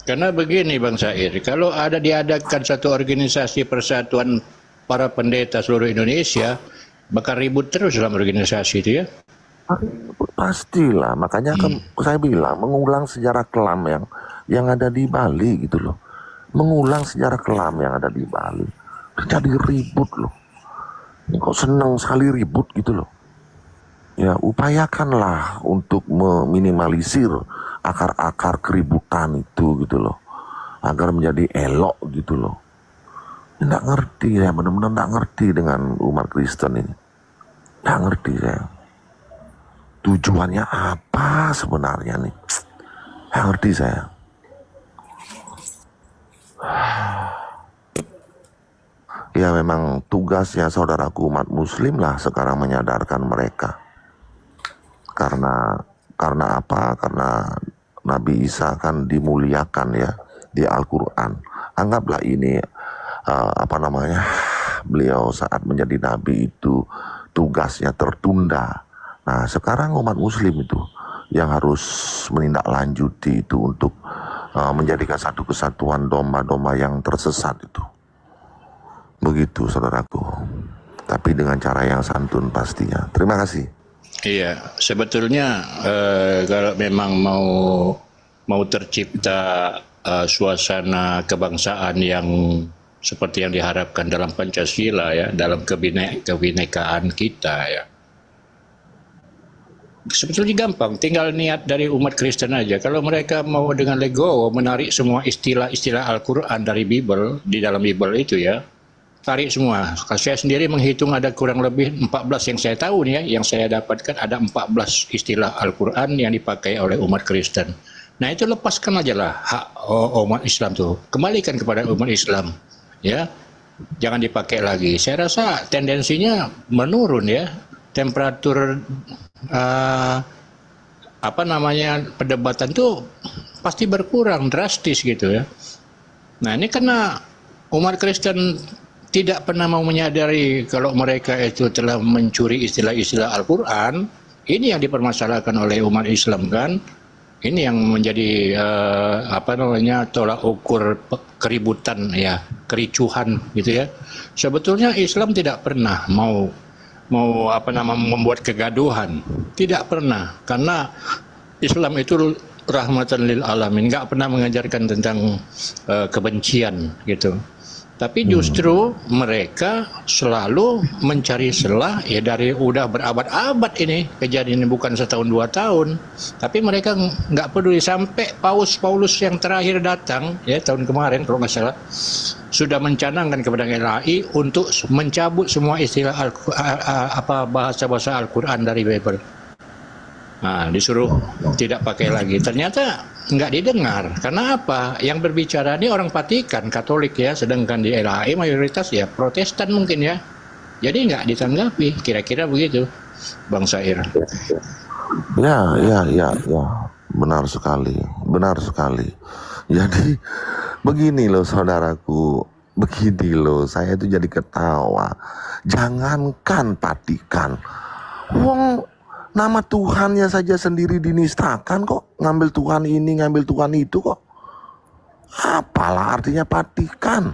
Karena begini Bang Sair, kalau ada diadakan satu organisasi persatuan para pendeta seluruh Indonesia, bakal ribut terus dalam organisasi itu ya. Pastilah, makanya kan saya bilang mengulang sejarah kelam yang ada di Bali gitu loh. Mengulang sejarah kelam yang ada di Bali. Jadi ribut loh. Ini kok seneng sekali ribut gitu loh. Ya upayakanlah untuk meminimalisir akar-akar keributan itu gitu loh. Agar menjadi elok gitu loh. Nggak ngerti ya, benar-benar nggak ngerti dengan umat Kristen ini. Nggak ngerti saya. Tujuannya apa sebenarnya nih? Nggak ngerti saya. Ya memang tugasnya saudaraku umat muslim lah sekarang menyadarkan mereka. Karena apa? Karena Nabi Isa kan dimuliakan ya di Al-Quran. Anggaplah ini beliau saat menjadi nabi itu tugasnya tertunda. Nah sekarang umat muslim itu yang harus menindaklanjuti itu untuk menjadikan satu kesatuan domba-domba yang tersesat itu. Begitu saudaraku. Tapi dengan cara yang santun pastinya. Terima kasih. Iya, sebetulnya kalau memang mau tercipta suasana kebangsaan yang seperti yang diharapkan dalam Pancasila ya, dalam kebinekaan kita ya. Sebetulnya gampang, tinggal niat dari umat Kristen aja. Kalau mereka mau dengan legowo menarik semua istilah-istilah Al-Quran dari Bible, di dalam Bible itu ya, tarik semua. Saya sendiri menghitung ada kurang lebih 14 yang saya tahu nih ya, yang saya dapatkan ada 14 istilah Al-Quran yang dipakai oleh umat Kristen. Nah itu lepaskan aja lah hak umat Islam tuh, kembalikan kepada umat Islam ya, jangan dipakai lagi. Saya rasa tendensinya menurun ya, temperatur perdebatan tuh pasti berkurang drastis gitu ya. Nah ini karena umat Kristen tidak pernah mau menyadari kalau mereka itu telah mencuri istilah-istilah Al-Quran. Ini yang dipermasalahkan oleh umat Islam kan. Ini yang menjadi tolak ukur keributan ya, kericuhan gitu ya. Sebetulnya Islam tidak pernah mau membuat kegaduhan, tidak pernah, karena Islam itu rahmatan lil alamin, nggak pernah mengajarkan tentang kebencian gitu. Tapi justru mereka selalu mencari celah ya, dari udah berabad-abad ini kejadian ini, bukan setahun 2 tahun. Tapi mereka nggak peduli, sampai Paulus yang terakhir datang ya tahun kemarin kalau nggak salah, sudah mencanangkan kepada LHI untuk mencabut semua istilah bahasa-bahasa Al-Quran dari Bible. Nah, disuruh tidak pakai lagi. Ternyata nggak didengar. Karena apa? Yang berbicara ini orang Vatikan, Katolik ya, sedangkan di LHI mayoritas ya Protestan mungkin ya. Jadi nggak ditanggapi. Kira-kira begitu, Bang Sair. Ya, benar sekali, benar sekali. Jadi begini loh saudaraku, begini loh, saya itu jadi ketawa. Jangankan Vatikan, wong nama Tuhannya saja sendiri dinistakan kok, ngambil Tuhan ini, ngambil Tuhan itu kok. Apalah artinya Vatikan?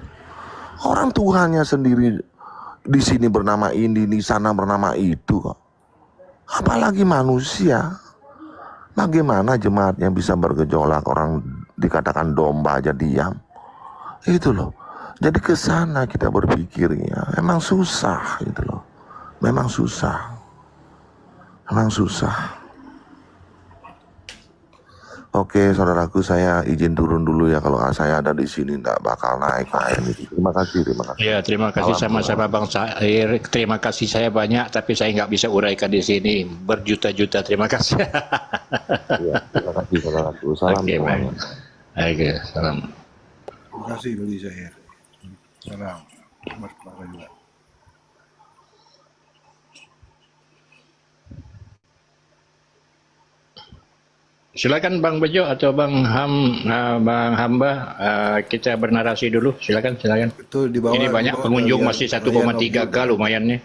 Orang Tuhannya sendiri di sini bernama ini, di sana bernama itu kok. Apalagi manusia. Bagaimana jemaatnya bisa bergejolak, orang dikatakan domba aja diam. Itu loh. Jadi ke sana kita berpikirnya, memang susah gitu loh. Memang susah. Memang susah. Oke, saudaraku, saya izin turun dulu ya. Kalau saya ada di sini tidak bakal naik. Terima kasih. Ya, terima kasih sama-sama Bang Sair. Terima kasih saya banyak, tapi saya nggak bisa uraikan di sini. Berjuta-juta terima kasih. Ya, terima kasih saudaraku. Salam Oke, semuanya. Oke, salam. Terima kasih Bali Zahir. Salam. Berkata juga. Silakan Bang Bejo atau Bang Hamba, kita bernarasi dulu. Silakan. Itu di bawah. Ini banyak pengunjung, masih 1,3K lumayan nih.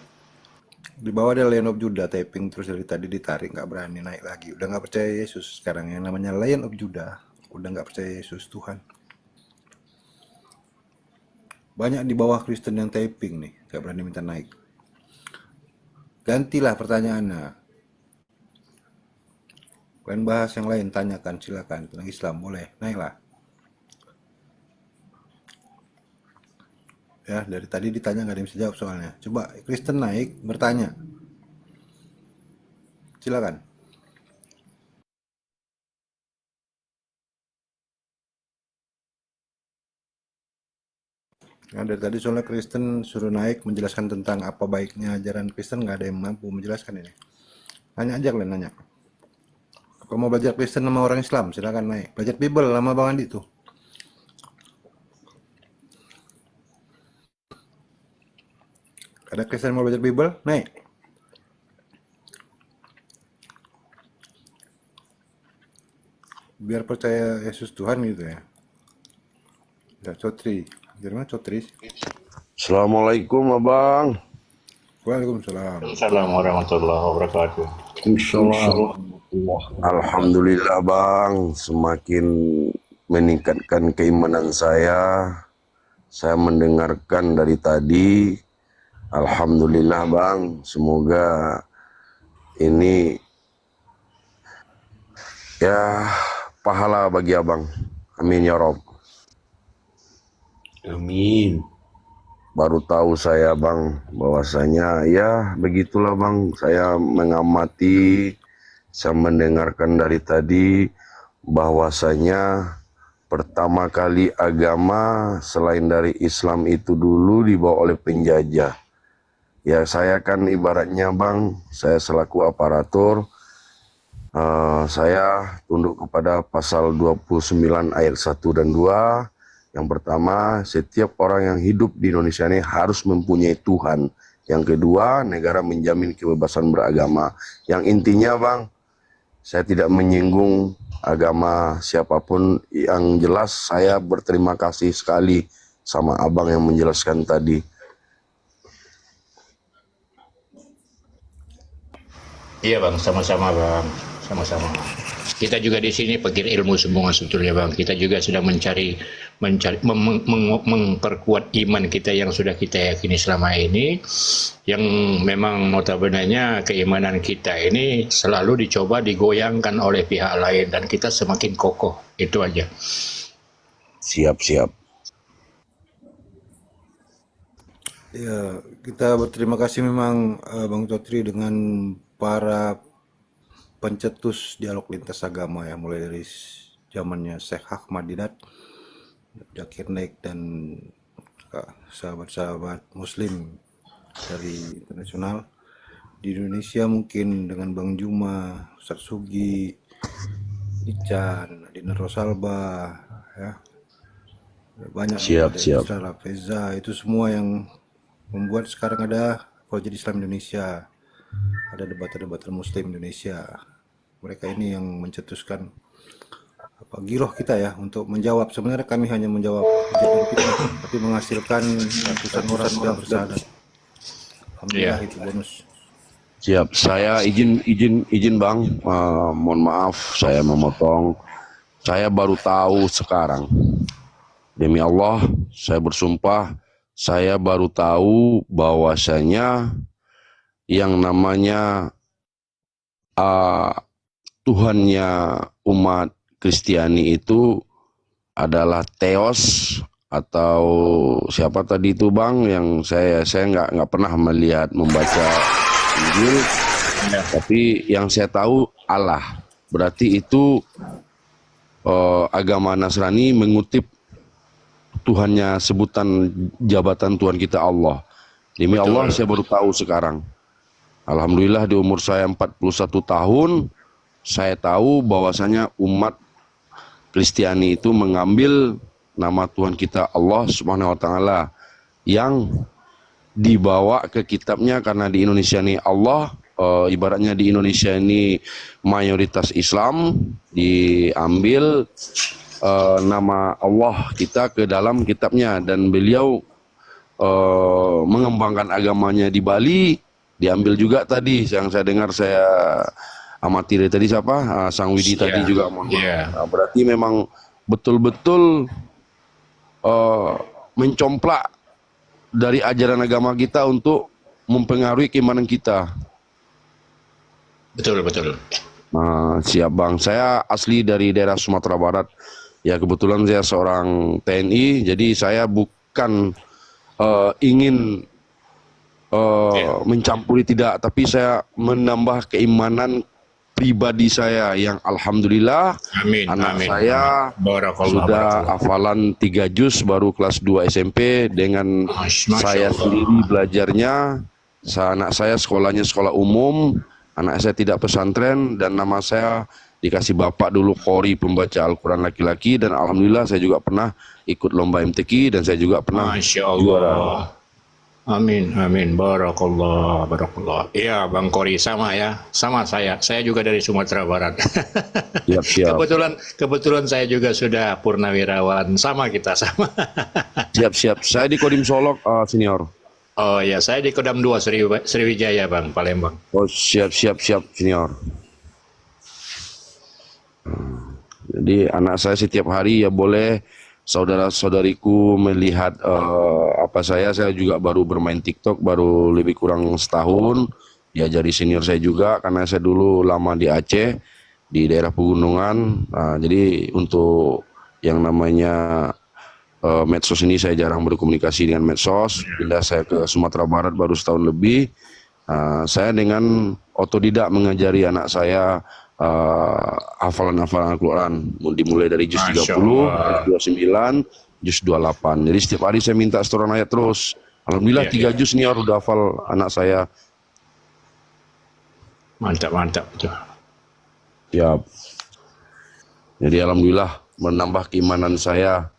Di bawah ada Lion of Judah taping, terus dari tadi ditarik, nggak berani naik lagi. Udah nggak percaya Yesus sekarang, yang namanya Lion of Judah. Udah nggak percaya Yesus Tuhan. Banyak di bawah Kristen yang taping nih, nggak berani minta naik. Gantilah pertanyaannya. Kalian bahas yang lain, tanyakan, silakan tentang Islam, boleh, naiklah. Ya, dari tadi ditanya nggak ada yang bisa jawab soalnya. Coba Kristen naik, bertanya. Silakan. Nah, dari tadi soalnya Kristen suruh naik menjelaskan tentang apa baiknya ajaran Kristen, nggak ada yang mampu menjelaskan ini. Nanya aja kalian, nanya. Kalau mau belajar Kristen sama orang Islam, silakan naik. Belajar Bible sama Bang Andi tuh. Ada Kristen mau belajar Bible, naik. Biar percaya Yesus Tuhan gitu ya. Ya, Cotri. Gimana Cotri? Assalamualaikum abang. Waalaikumsalam. Assalamualaikum warahmatullahi wabarakatuh. Alhamdulillah bang, semakin meningkatkan keimanan saya. Saya mendengarkan dari tadi. Alhamdulillah bang, semoga ini ya pahala bagi abang. Amin ya Rob. Amin. Baru tahu saya bang, bahwasanya ya begitulah bang, saya mengamati, saya mendengarkan dari tadi bahwasanya pertama kali agama selain dari Islam itu dulu dibawa oleh penjajah. Ya saya kan ibaratnya bang, saya selaku aparatur, saya tunduk kepada pasal 29 ayat 1 dan 2. Yang pertama, setiap orang yang hidup di Indonesia ini harus mempunyai Tuhan. Yang kedua, negara menjamin kebebasan beragama. Yang intinya bang, saya tidak menyinggung agama siapapun. Yang jelas saya berterima kasih sekali sama abang yang menjelaskan tadi. Iya bang, sama-sama bang, sama-sama. Kita juga di sini pegir ilmu semua sebetulnya bang. Kita juga sedang memperkuat iman kita yang sudah kita yakini selama ini, yang memang notabene-nya keimanan kita ini selalu dicoba digoyangkan oleh pihak lain dan kita semakin kokoh. Itu aja. Siap. Ya, kita berterima kasih memang Bang Totri dengan para pencetus dialog lintas agama ya, mulai dari zamannya Syekh Ahmadinat, Zakir Naik, dan sahabat-sahabat Muslim dari internasional. Di Indonesia mungkin dengan Bang Juma, Ustadz Sugi, Ican, Dinar Rosalba, ya banyak, Siap. Isra Feza, itu semua yang membuat sekarang ada Project Islam Indonesia, ada debater-debater Muslim Indonesia. Mereka ini yang mencetuskan giroh kita ya untuk menjawab. Sebenarnya kami hanya menjawab kejadian kita, tapi menghasilkan ratusan orang yang bersyahadat. Alhamdulillah itu bonus. Siap. Saya izin Bang, mohon maaf saya memotong. Saya baru tahu sekarang. Demi Allah, saya bersumpah, saya baru tahu bahwasanya yang namanya Tuhannya umat Kristiani itu adalah Theos, atau siapa tadi itu Bang, yang saya nggak pernah membaca Injil, tapi yang saya tahu Allah. Berarti itu agama Nasrani mengutip Tuhannya, sebutan jabatan Tuhan kita Allah. Demi Allah saya baru tahu sekarang. Alhamdulillah di umur saya 41 tahun, saya tahu bahwasanya umat Kristiani itu mengambil nama Tuhan kita Allah Subhanahu wa taala yang dibawa ke kitabnya, karena di Indonesia ini Allah, ibaratnya di Indonesia ini mayoritas Islam, diambil nama Allah kita ke dalam kitabnya, dan beliau mengembangkan agamanya di Bali, diambil juga tadi yang saya dengar, saya amati dari tadi siapa, Sang Widi tadi juga. Nah, berarti memang betul-betul mencomplak dari ajaran agama kita untuk mempengaruhi keimanan kita. Betul. Nah, siap Bang. Saya asli dari daerah Sumatera Barat. Ya kebetulan saya seorang TNI, jadi saya bukan ingin mencampuri, tidak, tapi saya menambah keimanan pribadi saya yang alhamdulillah saya sudah hafalan 3 juz baru kelas 2 SMP dengan saya sendiri belajarnya. Anak saya sekolahnya sekolah umum, anak saya tidak pesantren, dan nama saya dikasih bapak dulu qori, pembaca Al-Quran laki-laki, dan alhamdulillah saya juga pernah ikut lomba MTQ, dan saya juga pernah juara. Amin. Barakallah. Iya Bang Qori, sama ya, sama saya juga dari Sumatera Barat. Siap. Kebetulan saya juga sudah purnawirawan, sama kita. Siap. Saya di Kodim Solok, senior. Oh ya, saya di Kodam 2 Sriwijaya Bang, Palembang. Oh siap senior. Jadi anak saya setiap hari ya boleh saudara-saudariku melihat apa saya juga baru bermain TikTok baru lebih kurang setahun, diajari senior saya juga karena saya dulu lama di Aceh di daerah pegunungan. Jadi untuk yang namanya medsos ini saya jarang berkomunikasi dengan medsos. Bila saya ke Sumatera Barat baru setahun lebih, saya dengan otodidak mengajari anak saya hafalan-hafalan Al-Quran, dimulai dari juz 30, juz 29, juz 28. Jadi setiap hari saya minta setoran ayat terus. Alhamdulillah 3 juz nih udah hafal anak saya. Mantap tuh. Ya. Jadi alhamdulillah menambah keimanan saya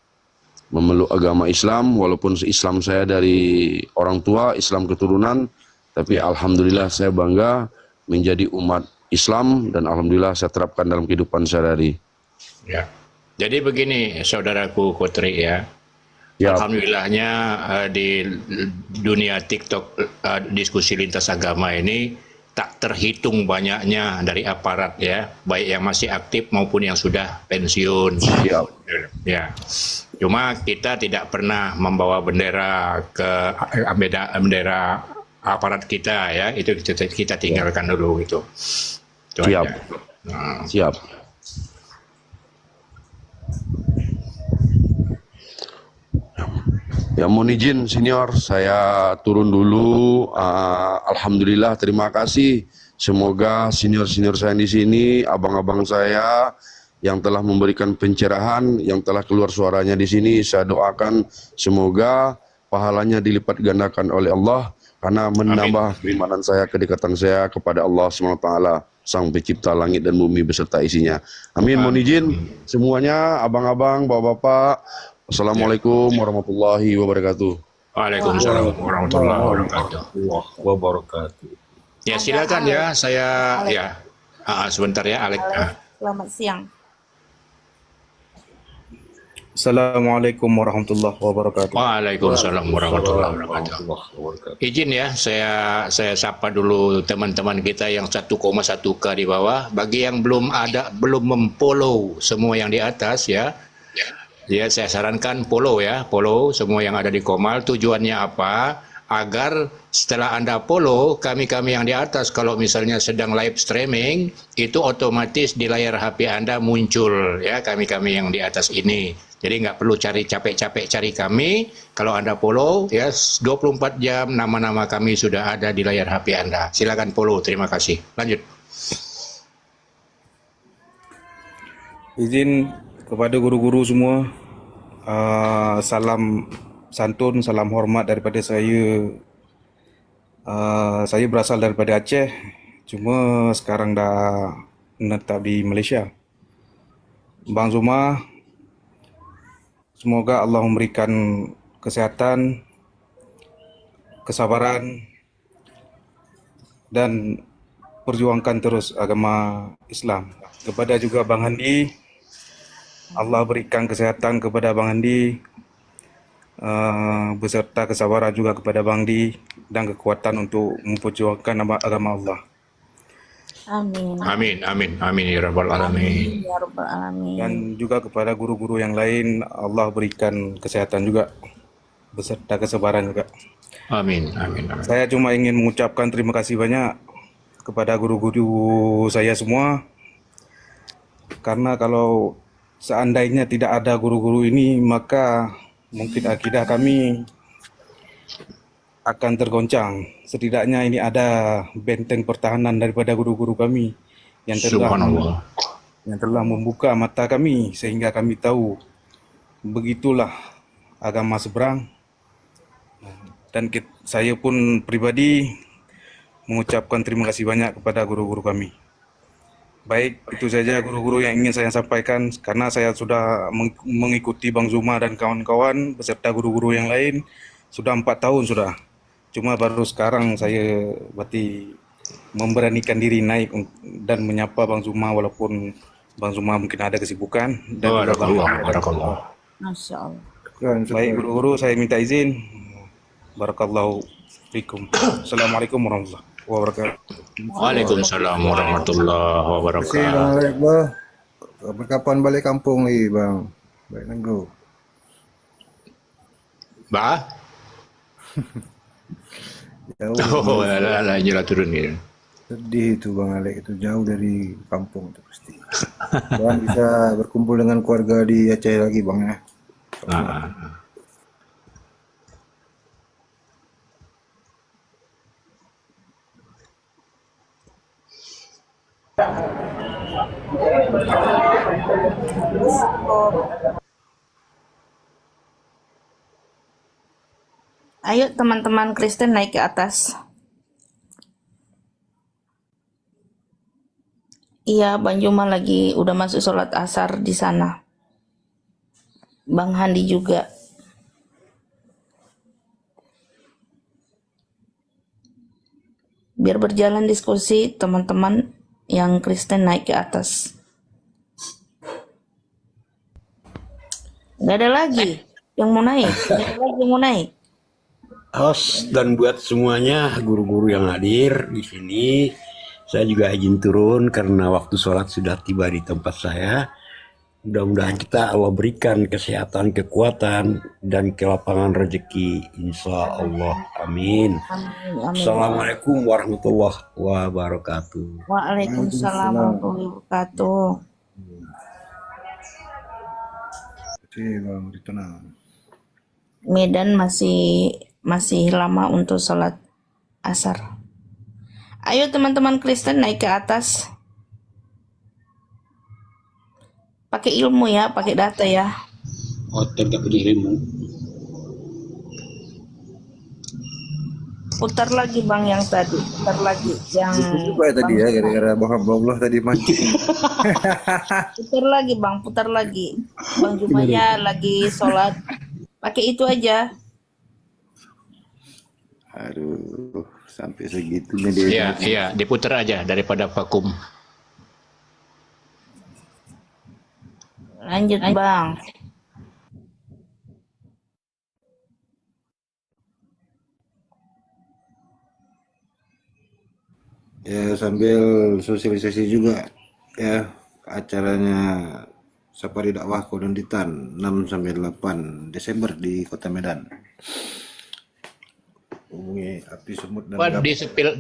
memeluk agama Islam, walaupun Islam saya dari orang tua Islam keturunan, tapi alhamdulillah saya bangga menjadi umat Islam, dan alhamdulillah saya terapkan dalam kehidupan sehari-hari. Ya. Jadi begini saudaraku Kotri ya. Alhamdulillahnya di dunia TikTok diskusi lintas agama ini tak terhitung banyaknya dari aparat ya, baik yang masih aktif maupun yang sudah pensiun. Siap. Ya, cuma kita tidak pernah membawa bendera ke bendera aparat kita ya, itu kita tinggalkan dulu itu. Itu Siap. aja. Nah, Siap. Ya, mohon izin senior, saya turun dulu. Alhamdulillah, terima kasih. Semoga senior-senior saya di sini, abang-abang saya yang telah memberikan pencerahan, yang telah keluar suaranya di sini, saya doakan semoga pahalanya dilipat gandakan oleh Allah karena menambah keimanan saya, kedekatan saya kepada Allah SWT, Sang Pencipta langit dan bumi beserta isinya. Amin. Mohon izin semuanya, abang-abang, bapak-bapak. Assalamualaikum warahmatullahi wabarakatuh. Waalaikumsalam warahmatullahi wabarakatuh. Ya silakan ya, saya ya sebentar ya Alek. Selamat siang. Assalamualaikum warahmatullahi wabarakatuh. Waalaikumsalam warahmatullahi wabarakatuh. Izin ya, saya sapa dulu teman-teman kita yang 1,1K di bawah. Bagi yang belum memfollow semua yang di atas ya. Ya, saya sarankan follow ya, follow semua yang ada di Komal. Tujuannya apa? Agar setelah Anda follow kami-kami yang di atas, kalau misalnya sedang live streaming, itu otomatis di layar HP Anda muncul ya kami-kami yang di atas ini. Jadi nggak perlu capek-capek cari kami. Kalau Anda follow ya 24 jam nama-nama kami sudah ada di layar HP Anda. Silakan follow. Terima kasih. Lanjut. Izin kepada guru-guru semua, salam santun, salam hormat daripada saya. Saya berasal daripada Aceh, cuma sekarang dah menetap di Malaysia. Bang Zuma, semoga Allah memberikan kesehatan, kesabaran, dan perjuangkan terus agama Islam. Kepada juga Bang Handi, Allah berikan kesehatan kepada Bang Handi, beserta kesabaran juga kepada Bang Di, dan kekuatan untuk memperjuangkan agama Allah. Amin. Amin, amin, amin ya rabbal alamin. Ya Rabbal Alamin. Dan juga kepada guru-guru yang lain, Allah berikan kesehatan juga, beserta kesabaran juga. Amin, amin, amin. Saya cuma ingin mengucapkan terima kasih banyak kepada guru-guru saya semua, karena kalau seandainya tidak ada guru-guru ini, maka mungkin akidah kami akan tergoncang. Setidaknya ini ada benteng pertahanan daripada guru-guru kami yang telah membuka mata kami sehingga kami tahu begitulah agama seberang. Dan saya pun pribadi mengucapkan terima kasih banyak kepada guru-guru kami. Baik, itu saja guru-guru yang ingin saya sampaikan, karena saya sudah mengikuti Bang Zuma dan kawan-kawan beserta guru-guru yang lain sudah 4 tahun sudah. Cuma baru sekarang saya berarti memberanikan diri naik dan menyapa Bang Zuma, walaupun Bang Zuma mungkin ada kesibukan. Dan Barakallah. Masya Allah. Baik guru-guru, saya minta izin. Barakallahu fikum. Assalamualaikum warahmatullahi wabarakatuh. Waalaikumsalam warahmatullahi wabarakatuh. Kapan balik kampung ni bang? Balik Negro. Bah? Jauh. Lah turun ni. Sedih itu Bang Alek, itu jauh dari kampung itu pasti. Bang bisa berkumpul dengan keluarga di Aceh lagi Bang ya. Ayo teman-teman Kristen naik ke atas. Iya, Bang Juma lagi udah masuk sholat asar di sana. Bang Handi juga. Biar berjalan diskusi, teman-teman yang Kristen naik ke atas. Gak ada lagi yang mau naik. Gak ada lagi yang mau naik. host dan buat semuanya guru-guru yang hadir di sini. Saya juga izin turun karena waktu sholat sudah tiba di tempat saya. Mudah-mudahan kita Allah berikan kesehatan, kekuatan, dan kelapangan rezeki. Insya Allah. Amin. Assalamualaikum warahmatullahi wabarakatuh. Waalaikumsalam warahmatullahi wabarakatuh. Bang, tenang. Medan masih lama untuk sholat asar. Ayo teman-teman Kristen naik ke atas. Pakai ilmu ya, pakai data ya. Otot gak punya ilmu. Putar lagi bang yang tadi, putar lagi yang. Itu juga tadi ya, gara-gara Allah tadi mancing. Putar lagi bang, putar lagi. Bang Jumanya lagi sholat. Pakai itu aja. Aduh, sampai segitunya dia. Iya, iya, diputar aja daripada vakum. Lanjut bang. Ya sambil sosialisasi juga ya acaranya Safari Dakwah Kodonditan 6 sampai 8 Desember di Kota Medan. Hubungi Api Semut dan Pak,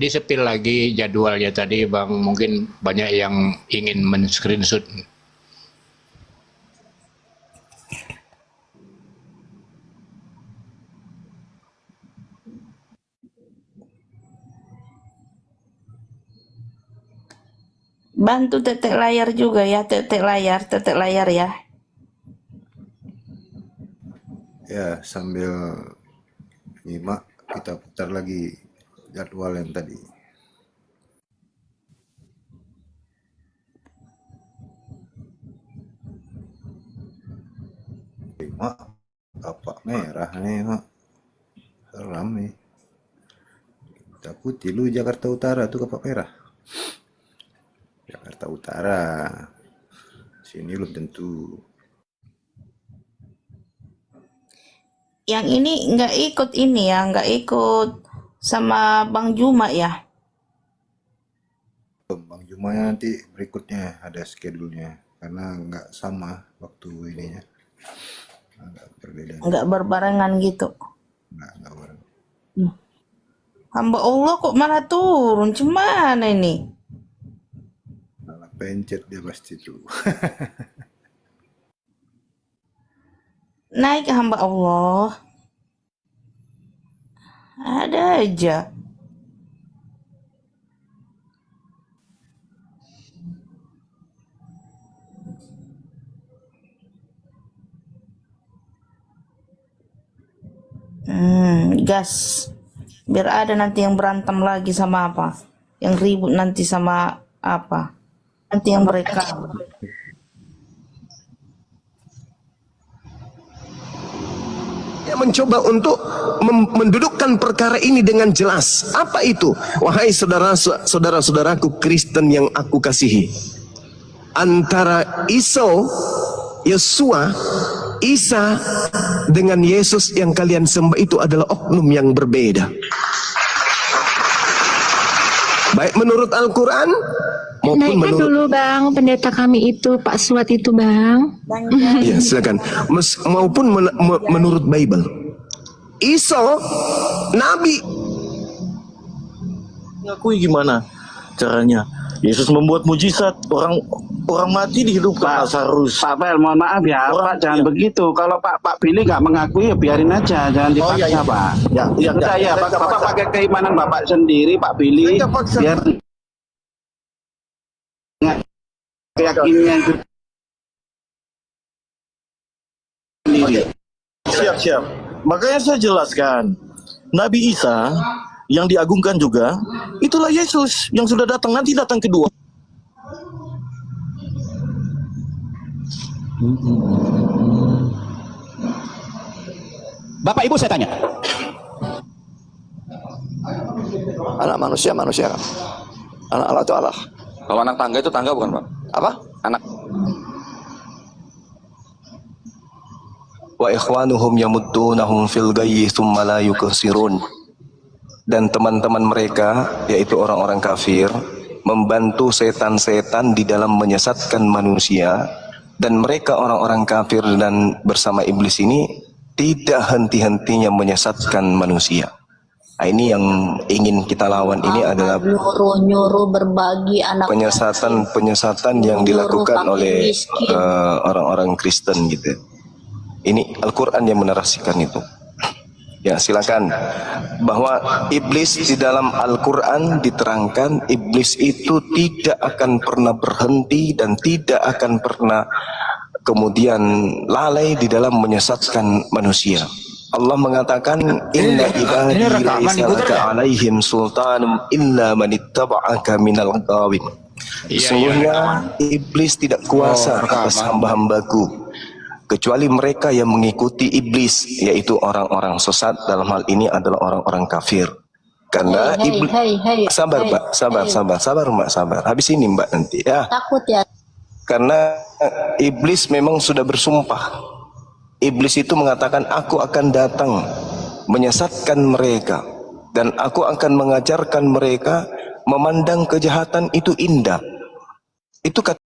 disepil lagi jadwalnya tadi Bang, mungkin banyak yang ingin men-screenshot. Bantu tetek layar juga ya, tetek layar ya. ya sambil nyimak kita putar lagi jadwal yang tadi. Mak, kapak merah nih mak, seram nih. Kita putih lu Jakarta Utara tuh kapak merah. Jakarta Utara, sini belum tentu. Yang ini nggak ikut ini ya, nggak ikut sama Bang Juma ya. Bang Juma nanti berikutnya ada schedule-nya karena nggak sama waktu ininya, agak berbeda. Nggak berbarengan gitu. Nggak bareng. Hamba Allah kok malah turun, cemana ini? Malah pencet dia pasti tuh. Naik hamba Allah. Ada aja. Gas. Biar ada nanti yang berantem lagi sama apa? Yang ribut nanti sama apa? Nanti yang mereka. Dia mencoba untuk mendudukkan perkara ini dengan jelas. Apa itu? Wahai saudara-saudaraku Kristen yang aku kasihi, antara Yesua, Isa dengan Yesus yang kalian sembah itu adalah oknum yang berbeda. Baik menurut Al-Quran maupun Naikkan menurut dulu bang, pendeta kami itu Pak Suat itu bang. ya silakan. Maupun menurut Bible, Isa Nabi. Ngakui gimana caranya? Yesus membuat mujizat, orang mati dihidupkan. Lazarus. Pak Pel, mohon maaf ya, Pak jangan begitu. Kalau Pak Billy nggak mengakui ya biarin aja, jangan dipaksa Pak. Udah ya, Bapak pakai keimanan Bapak sendiri, Pak Billy, biar keyakinannya itu sendiri. Siap. Makanya saya jelaskan, Nabi Isa yang diagungkan juga, itulah Yesus yang sudah datang, nanti datang kedua. Bapak Ibu saya tanya. Anak manusia kan? Anak Allah itu Allah. Kalau anak tangga itu tangga bukan Pak? Apa? Anak. wa ikhwanuhum yamuddunahum fil ghayyi tsumma la yuqsirun. Dan teman-teman mereka, yaitu orang-orang kafir, membantu setan-setan di dalam menyesatkan manusia, dan mereka orang-orang kafir dan bersama iblis ini tidak henti-hentinya menyesatkan manusia. Nah, ini yang ingin kita lawan ini adalah nyuruh berbagi anak penyesatan yang dilakukan oleh orang-orang Kristen gitu. Ini Al-Quran yang menarasikan itu. Ya, silakan. Bahwa iblis di dalam Al-Quran diterangkan, iblis itu tidak akan pernah berhenti dan tidak akan pernah kemudian lalai di dalam menyesatkan manusia. Allah mengatakan, inna ibadi laisa laka alaihim sultanum illa man ittaba'aka minal ghawin. Sesungguhnya iblis tidak kuasa atas hamba-hambaku kecuali mereka yang mengikuti iblis, yaitu orang-orang sesat. Dalam hal ini adalah orang-orang kafir. Karena iblis, sabar Mbak, sabar Mbak, sabar. Habis ini Mbak nanti ya. Takut ya. Karena iblis memang sudah bersumpah. Iblis itu mengatakan, aku akan datang menyesatkan mereka dan aku akan mengajarkan mereka memandang kejahatan itu indah. Itu kata